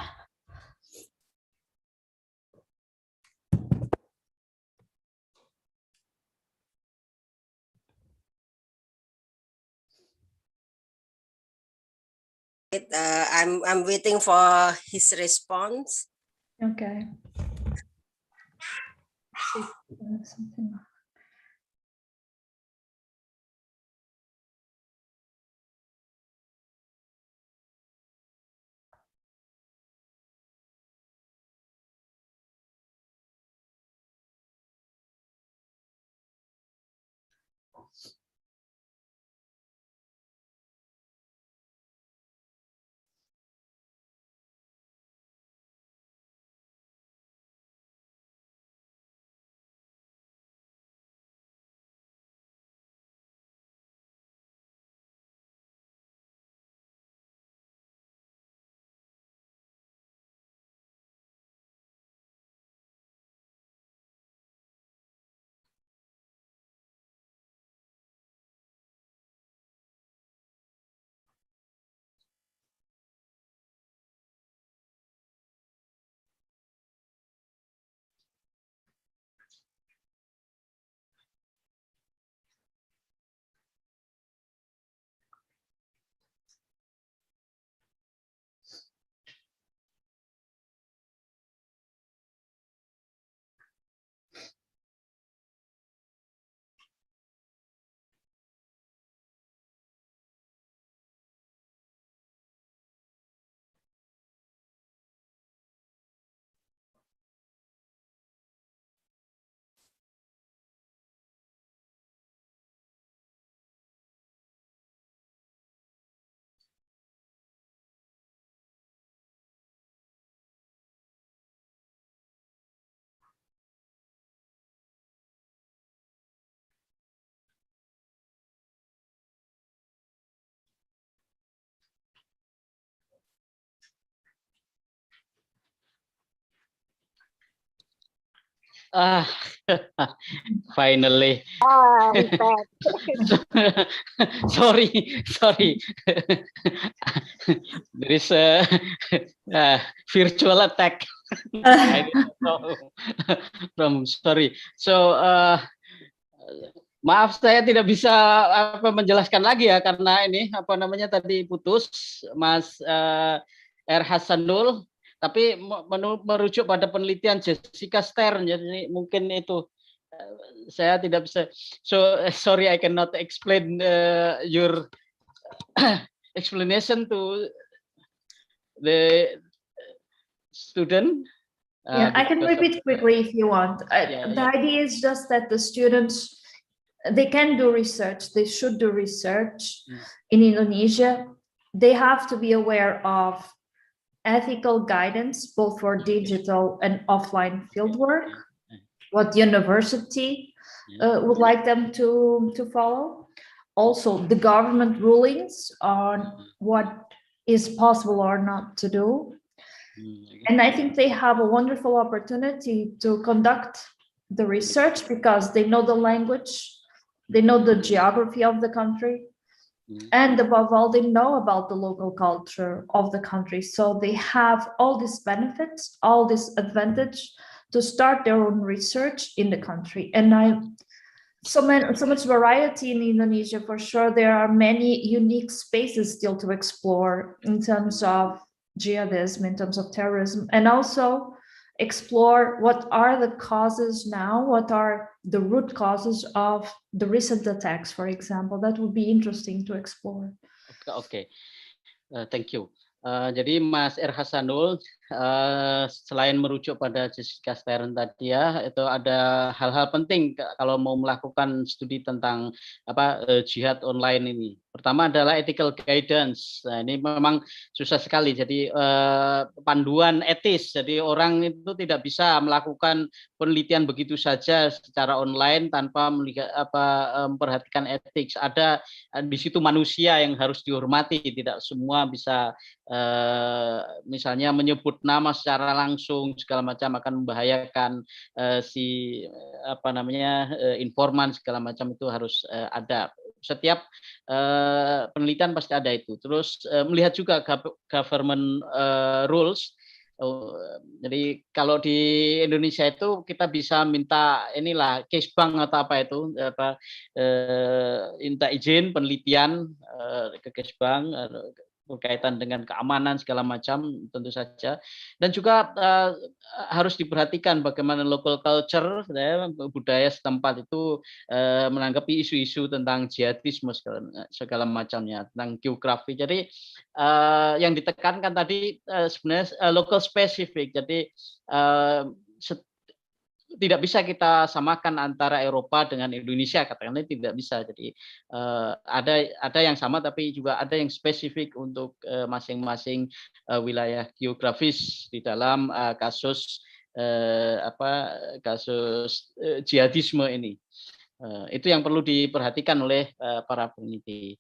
I'm waiting for his response. Okay. Finally. Sorry. There is a virtual attack. I don't know. Sorry. So Maaf, saya tidak bisa menjelaskan lagi ya karena ini tadi putus, Mas R. Hasanul. Tapi merujuk pada penelitian Jessica Stern, jadi mungkin itu saya tidak bisa. So sorry, I cannot explain your explanation to the student. Yeah, I can repeat quickly if you want. The idea is just that the students, they can do research, they should do research in Indonesia. They have to be aware of ethical guidance, both for digital and offline fieldwork, what university would like them to follow. Also, the government rulings on what is possible or not to do. And I think they have a wonderful opportunity to conduct the research because they know the language, they know the geography of the country, and above all, they know about the local culture of the country. So they have all these benefits, all this advantage to start their own research in the country. And so much variety in Indonesia, for sure. There are many unique spaces still to explore in terms of jihadism, in terms of terrorism, and also explore what are the causes now, what are the root causes of the recent attacks, for example. That would be interesting to explore. Okay. Thank you. Jadi Mas R. Hasanul, selain merujuk pada Jessica Stern tadi ya, itu ada hal-hal penting kalau mau melakukan studi tentang jihad online ini. Pertama adalah ethical guidance. Nah, ini memang susah sekali. Jadi panduan etis. Jadi orang itu tidak bisa melakukan penelitian begitu saja secara online tanpa memperhatikan etik. Ada di situ manusia yang harus dihormati. Tidak semua bisa misalnya menyebut nama secara langsung segala macam akan membahayakan informan segala macam, itu harus ada. Setiap penelitian pasti ada itu. Terus melihat juga government rules. Jadi kalau di Indonesia itu kita bisa minta case bank atau minta izin penelitian ke case bank berkaitan dengan keamanan segala macam, tentu saja. Dan juga harus diperhatikan bagaimana local culture, budaya setempat itu menanggapi isu-isu tentang jihadisme segala macamnya, tentang geografi. Jadi yang ditekankan tadi sebenarnya local specific. Jadi tidak bisa kita samakan antara Eropa dengan Indonesia, katakanlah tidak bisa. Jadi ada yang sama tapi juga ada yang spesifik untuk masing-masing wilayah geografis di dalam kasus jihadisme ini. Itu yang perlu diperhatikan oleh para peneliti.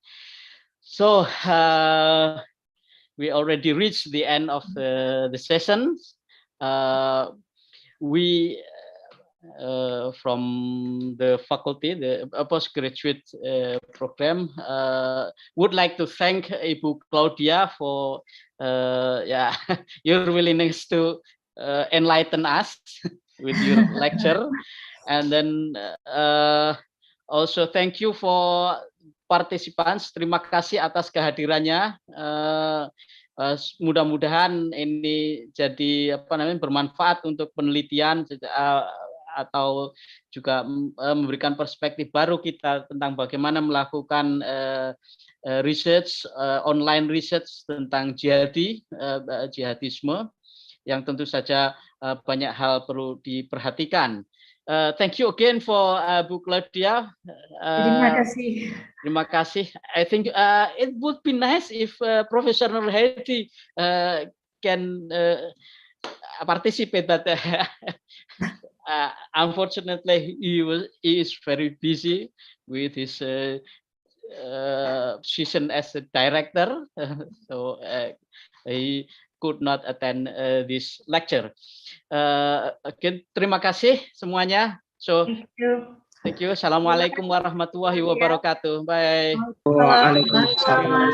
So we already reached the end of the session. We from the faculty, the postgraduate program, would like to thank Ibu Claudia for your willingness to enlighten us with your lecture, and then also thank you for participants. Terima kasih atas kehadirannya. Mudah-mudahan ini jadi bermanfaat untuk penelitian atau juga memberikan perspektif baru kita tentang bagaimana melakukan research, online research tentang jihadisme, yang tentu saja banyak hal perlu diperhatikan. Thank you again for Bu Claudia. Terima kasih. Terima kasih. I think it would be nice if Professor Nur Hadi can participate, but unfortunately he is very busy with his position as a director, so he could not attend this lecture. Again, terima kasih semuanya. So thank you. Assalamualaikum warahmatullahi wabarakatuh. Bye. Waalaikumsalam.